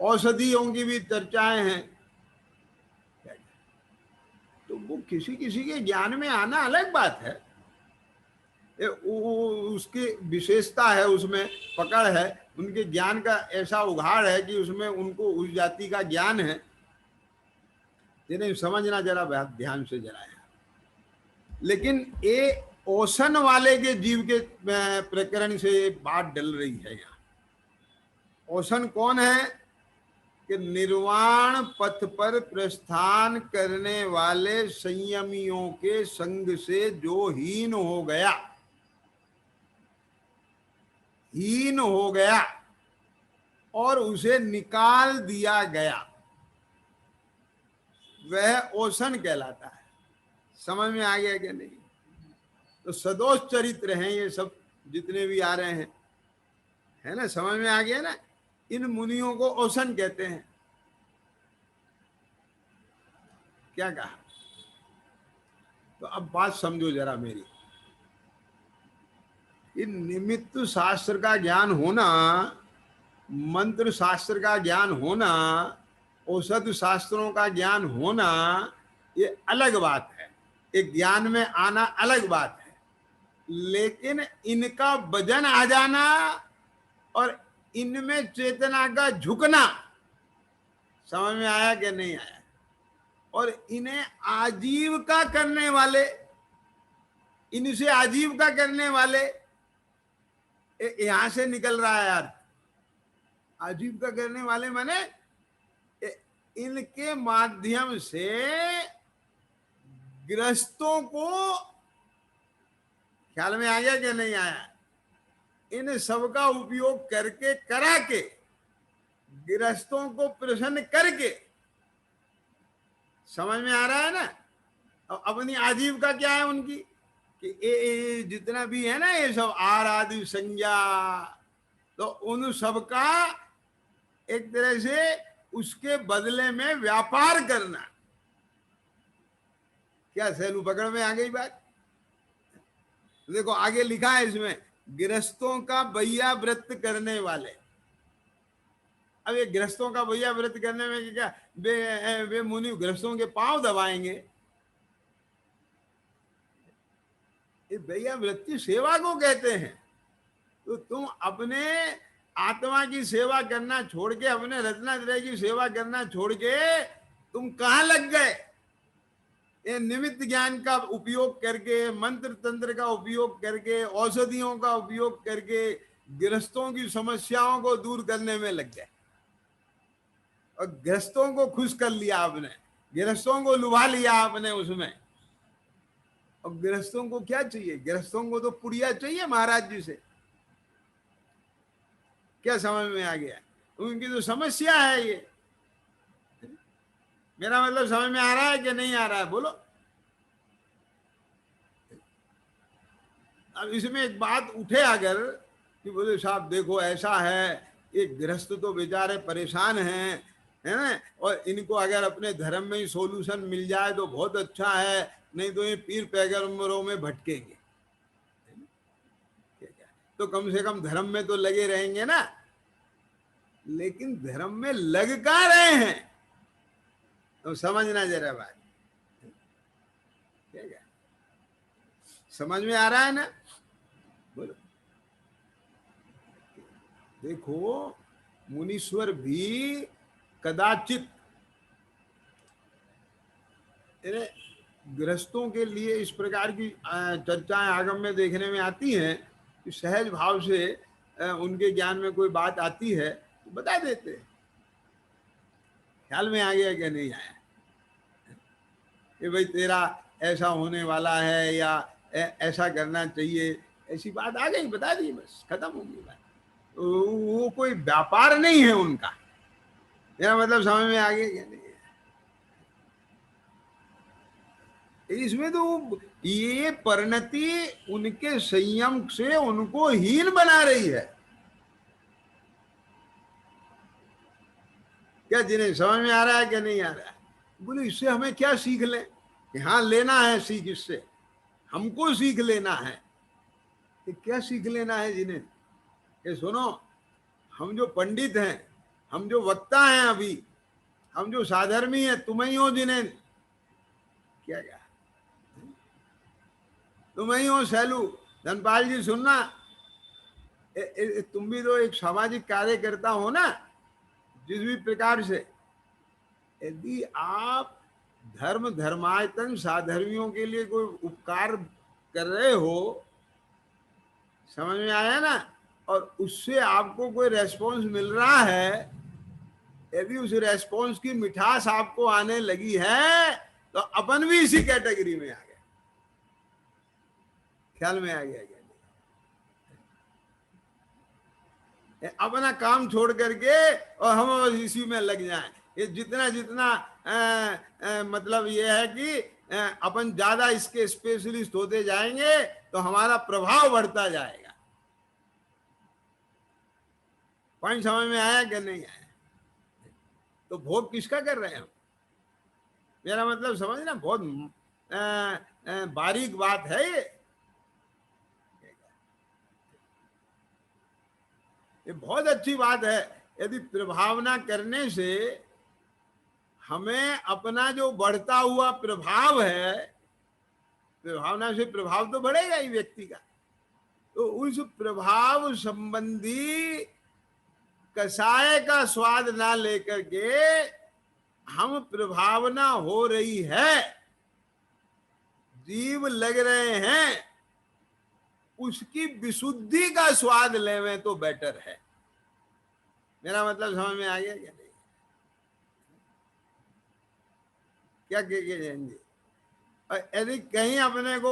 औषधियों की भी चर्चाएं हैं। तो वो किसी किसी के ज्ञान में आना अलग बात है, उसकी विशेषता है, उसमें पकड़ है, उनके ज्ञान का ऐसा उघाड़ है कि उसमें उनको उस जाति का ज्ञान है। जिन्हें समझना जरा ध्यान से जरा है। लेकिन ये ओशन वाले के जीव के प्रकरण से बात डल रही है यहाँ। ओशन कौन है कि निर्वाण पथ पर प्रस्थान करने वाले संयमियों के संग से जो हीन हो गया, हीन हो गया और उसे निकाल दिया गया, वह ओशन कहलाता है। समझ में आ गया क्या नहीं? तो सदोष चरित्र हैं ये सब जितने भी आ रहे हैं, है ना? समझ में आ गया ना? इन मुनियों को ओशन कहते हैं। क्या कहा? तो अब बात समझो जरा मेरी। इन निमित्त शास्त्र का ज्ञान होना, मंत्र शास्त्र का ज्ञान होना, औषध शास्त्रों का ज्ञान होना, ये अलग बात है। एक ज्ञान में आना अलग बात है। लेकिन इनका वजन आ जाना और इनमें चेतना का झुकना, समझ में आया कि नहीं आया? और इन्हें आजीविका करने वाले, इनसे आजीविका करने वाले, यहां से निकल रहा है यार। आजीविका करने वाले माने इनके माध्यम से गृहस्थों को, ख्याल में आ गया कि नहीं आया? इन सबका उपयोग करके, करा के, गृहस्थों को प्रसन्न करके, समझ में आ रहा है ना? अब अपनी आजीविका क्या है उनकी कि ये जितना भी है ना, ये सब आराधि संज्ञा, तो उन सबका एक तरह से उसके बदले में व्यापार करना। क्या सैलू पकड़ में आ गई बात? देखो आगे लिखा है इसमें, गृहस्थों का भैया व्रत करने वाले। अब ये गृहस्थों का भैया व्रत करने में क्या वे मुनि गृहस्थों के पांव दबाएंगे? ये भैया वृत्ति सेवा को कहते हैं। तो तुम अपने आत्मा की सेवा करना छोड़ के, अपने रत्नात्रय की सेवा करना छोड़ के तुम कहां लग गए? ये निमित्त ज्ञान का उपयोग करके, मंत्र तंत्र का उपयोग करके, औषधियों का उपयोग करके गृहस्थों की समस्याओं को दूर करने में लग गए और गृहस्थों को खुश कर लिया आपने, गृहस्थों को लुभा लिया आपने उसमें। और गृहस्थों को क्या चाहिए? गृहस्थों को तो पुड़िया चाहिए महाराज जी से। क्या समझ में आ गया? उनकी तो समस्या है ये। मेरा मतलब समझ में आ रहा है कि नहीं आ रहा है? बोलो। अब इसमें एक बात उठे अगर कि बोले साहब देखो ऐसा है, ये गृहस्थ तो बेचारे परेशान हैं, है ना, और इनको अगर अपने धर्म में ही सॉल्यूशन मिल जाए तो बहुत अच्छा है, नहीं तो ये पीर पैगंबरों में भटकेंगे। तो कम से कम धर्म में तो लगे रहेंगे ना। लेकिन धर्म में लग कहाँ रहे हैं? तो समझना जरा बात। क्या समझ में आ रहा है ना? बोलो। देखो मुनीश्वर भी कदाचित गृहस्थों के लिए इस प्रकार की चर्चाएं आगम में देखने में आती हैं कि सहज भाव से उनके ज्ञान में कोई बात आती है तो बता देते हैं। ख्याल में आ गया क्या नहीं आया? कि भाई तेरा ऐसा होने वाला है या ऐसा करना चाहिए, ऐसी बात आ गई, बता दी, बस खत्म होगी बात। तो वो कोई व्यापार नहीं है उनका। मेरा मतलब समझ में आ गया क्या नहीं? इसमें तो ये परिणति उनके संयम से उनको हीन बना रही है। क्या जिन्हें समझ में आ रहा है क्या नहीं आ रहा है? बोले इससे हमें क्या सीख लें? हाँ लेना है सीख, इससे हमको सीख लेना है। कि क्या सीख लेना है जिन्हें? कि सुनो, हम जो पंडित हैं हम जो वक्ता हैं अभी, हम जो साधर्मी हैं, तुम ही हो जिन्हें क्या क्या, तुम ही हो शैलू। धनपाल जी सुनना, तुम भी तो एक सामाजिक कार्यकर्ता हो ना, जिस भी प्रकार से। यदि आप धर्म धर्मायतन साधर्मियों के लिए कोई उपकार कर रहे हो, समझ में आया ना, और उससे आपको कोई रेस्पॉन्स मिल रहा है, यदि उस रेस्पॉन्स की मिठास आपको आने लगी है, तो अपन भी इसी कैटेगरी में आ गए। ख्याल में आ गया क्या? अपना काम छोड़ करके और हम इसी में लग जाएं। ये जितना जितना मतलब ये है कि अपन ज्यादा इसके स्पेशलिस्ट होते जाएंगे तो हमारा प्रभाव बढ़ता जाएगा। पॉइंट समझ में आया कि नहीं आया? तो भोग किसका कर रहे हैं हम? मेरा मतलब समझना, बहुत बारीक बात है ये बहुत अच्छी बात है। यदि प्रभावना करने से हमें अपना जो बढ़ता हुआ प्रभाव है, प्रभावना से प्रभाव तो बढ़ेगा ही व्यक्ति का, तो उस प्रभाव संबंधी कसाय का स्वाद ना लेकर के हम प्रभावना हो रही है, जीव लग रहे हैं, उसकी विशुद्धि का स्वाद लेवे तो बेटर है। मेरा मतलब समझ में आ गया क्या नहीं? क्या जाएंगे? यदि कहीं अपने को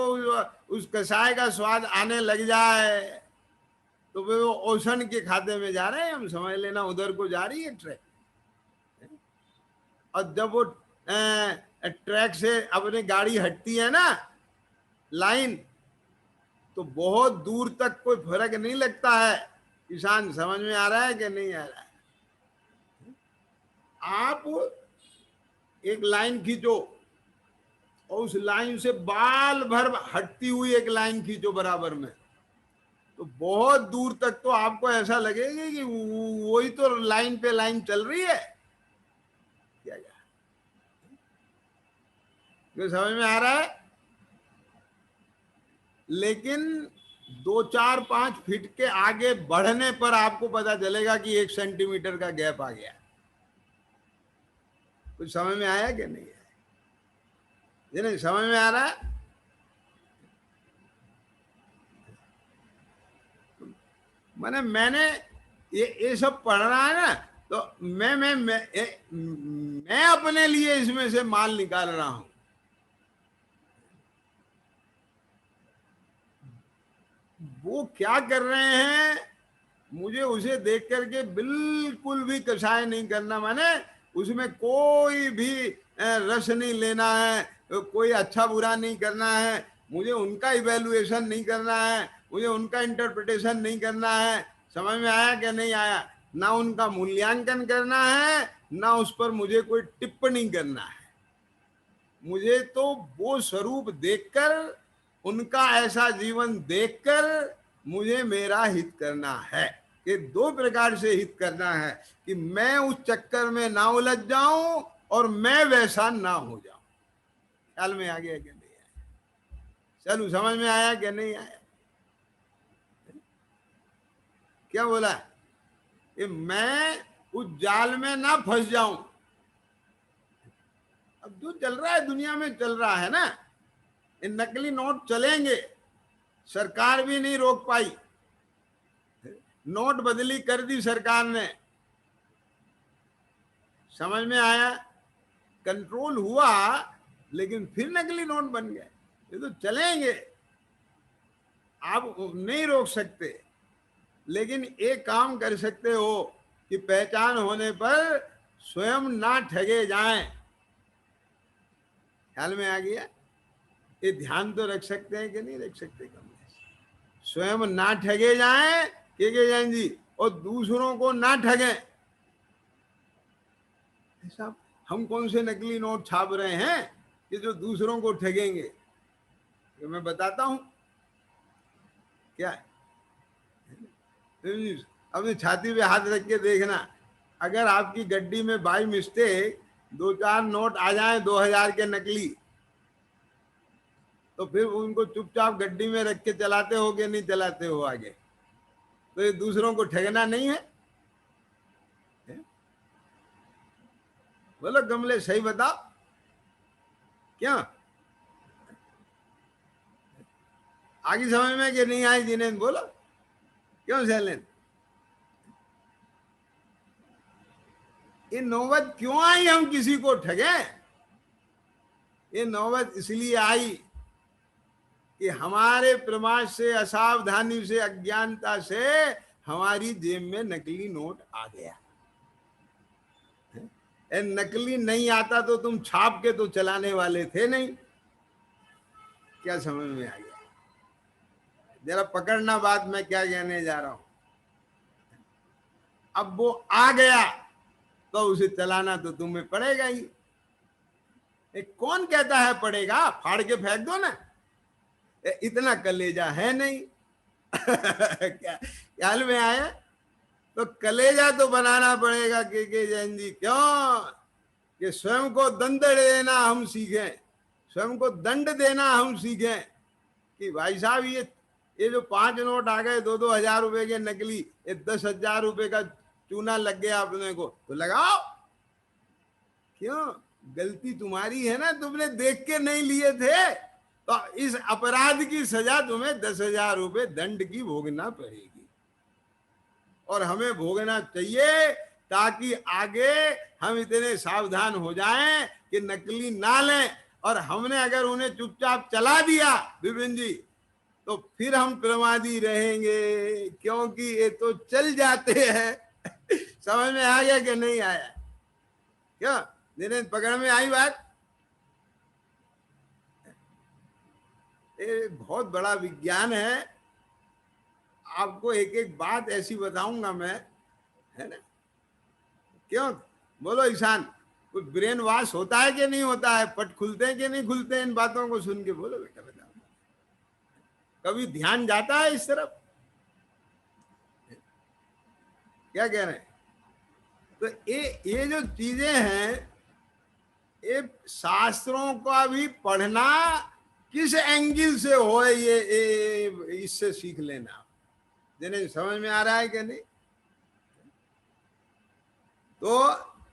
उस कसाय का स्वाद आने लग जाए तो वे वो ओशन के खाते में जा रहे हैं, हम समझ लेना उधर को जा रही है ट्रैक। और जब वो ट्रैक से अपनी गाड़ी हटती है ना, लाइन, तो बहुत दूर तक कोई फर्क नहीं लगता है। किसान समझ में आ रहा है कि नहीं आ रहा है? आप एक लाइन खींचो और उस लाइन से बाल भर हटती हुई एक लाइन खींचो बराबर में, तो बहुत दूर तक तो आपको ऐसा लगेगा कि वही तो लाइन पे लाइन चल रही है। क्या जो समझ में आ रहा है? लेकिन 2 4 5 फीट के आगे बढ़ने पर आपको पता चलेगा कि 1 सेंटीमीटर का गैप आ गया। कुछ समझ में आया कि नहीं आया? ये नहीं समझ में आ रहा है? मैंने ये सब पढ़ रहा है ना, तो मैं अपने लिए इसमें से माल निकाल रहा हूं। वो क्या कर रहे हैं, मुझे उसे देख करके बिल्कुल भी कसाय नहीं करना, माने उसमें कोई भी रस नहीं लेना है, कोई अच्छा बुरा नहीं करना है, मुझे उनका इवेल्युएशन नहीं करना है, मुझे उनका इंटरप्रिटेशन नहीं करना है। समझ में आया कि नहीं आया? ना उनका मूल्यांकन करना है, ना उस पर मुझे कोई टिप्पणी करना है। मुझे तो वो स्वरूप देखकर, उनका ऐसा जीवन देखकर मुझे मेरा हित करना है। कि 2 प्रकार से हित करना है, कि मैं उस चक्कर में ना उलझ जाऊं और मैं वैसा ना हो जाऊं। ख्याल में आ गया कि नहीं आया? चलो समझ में आया कि नहीं आया? क्या बोला? कि मैं उस जाल में ना फंस जाऊं। अब जो चल रहा है दुनिया में चल रहा है ना, ये नकली नोट चलेंगे, सरकार भी नहीं रोक पाई। नोट बदली कर दी सरकार ने, समझ में आया? कंट्रोल हुआ, लेकिन फिर नकली नोट बन गए। ये तो चलेंगे, आप नहीं रोक सकते, लेकिन एक काम कर सकते हो कि पहचान होने पर स्वयं ना ठगे जाएं। ख्याल में आ गया? ये ध्यान तो रख सकते हैं कि नहीं रख सकते? कम स्वयं ना ठगे जाएं, के जैन जी, और दूसरों को ना ठगें। साहब, हम कौन से नकली नोट छाप रहे हैं कि जो दूसरों को ठगेंगे? तो मैं बताता हूं क्या है। अपनी छाती पे हाथ रख के देखना, अगर आपकी गड्डी में बाई मिस्टेक 2-4 नोट आ जाए 2000 के नकली, तो फिर उनको चुपचाप गड्डी में रख के चलाते हो कि नहीं चलाते हो आगे? तो ये दूसरों को ठगना नहीं है? बोलो गमले, सही बताओ क्या? आगे समझ में कि नहीं आई जिनेंद्र? बोलो क्यों शैलेंद्र? ये नौबत क्यों आई हम किसी को ठगे? ये नौबत इसलिए आई कि हमारे प्रमाद से, असावधानी से, अज्ञानता से हमारी जेब में नकली नोट आ गया। नकली नहीं आता तो तुम छाप के तो चलाने वाले थे नहीं। क्या समझ में आ गया? जरा पकड़ना बात, मैं क्या कहने जा रहा हूं। अब वो आ गया तो उसे चलाना तो तुम्हें पड़ेगा ही। कौन कहता है पड़ेगा? फाड़ के फेंक दो ना, इतना कलेजा है नहीं। क्या ख्याल में आया? तो कलेजा तो बनाना पड़ेगा के जैन जी। क्यों? कि स्वयं को दंड देना हम सीखें, स्वयं को दंड देना हम सीखें कि भाई साहब ये जो 5 नोट आ गए 2-2 हजार रुपए के नकली, ये 10,000 रुपए का चूना लग गया अपने को, तो लगाओ। क्यों? गलती तुम्हारी है ना, तुमने देख के नहीं लिए थे, तो इस अपराध की सजा तुम्हें 10,000 रुपए दंड की भोगना पड़ेगी। और हमें भोगना चाहिए ताकि आगे हम इतने सावधान हो जाएं कि नकली ना लें। और हमने अगर उन्हें चुपचाप चला दिया विपिन जी, तो फिर हम प्रमादी रहेंगे, क्योंकि ये तो चल जाते हैं। समझ में आ गया कि नहीं आया? क्या दिन पकड़ में आई बात? ये बहुत बड़ा विज्ञान है। आपको एक एक बात ऐसी बताऊंगा मैं, है ना? क्यों? बोलो ईशान, कुछ ब्रेन वॉश होता है कि नहीं होता है? पट खुलते हैं कि नहीं खुलते हैं इन बातों को सुन के? बोलो बेटा, बताओ। कभी ध्यान जाता है इस तरफ? क्या कह रहे हैं? तो ये जो चीजें हैं, ये शास्त्रों का भी पढ़ना किस एंगल से हो, ये इससे सीख लेना। जिन्हें समझ में आ रहा है कि नहीं? तो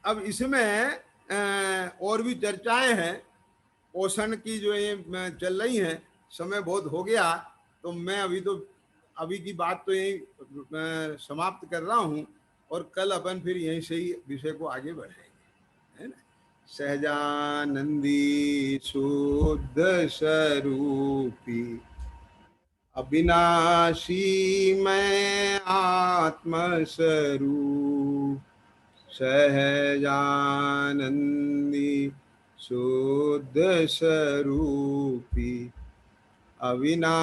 अब इसमें और भी चर्चाएं हैं पोषण की जो ये चल रही हैं। समय बहुत हो गया, तो मैं अभी की बात तो यही समाप्त कर रहा हूं, और कल अपन फिर यहीं से ही विषय को आगे बढ़ाएंगे, है ना? सहजानंदी शुद्ध स्वरूपी अविनाशी मैं आत्मस्वरूप, सहजानंदी शुद्ध स्वरूपी अविनाशी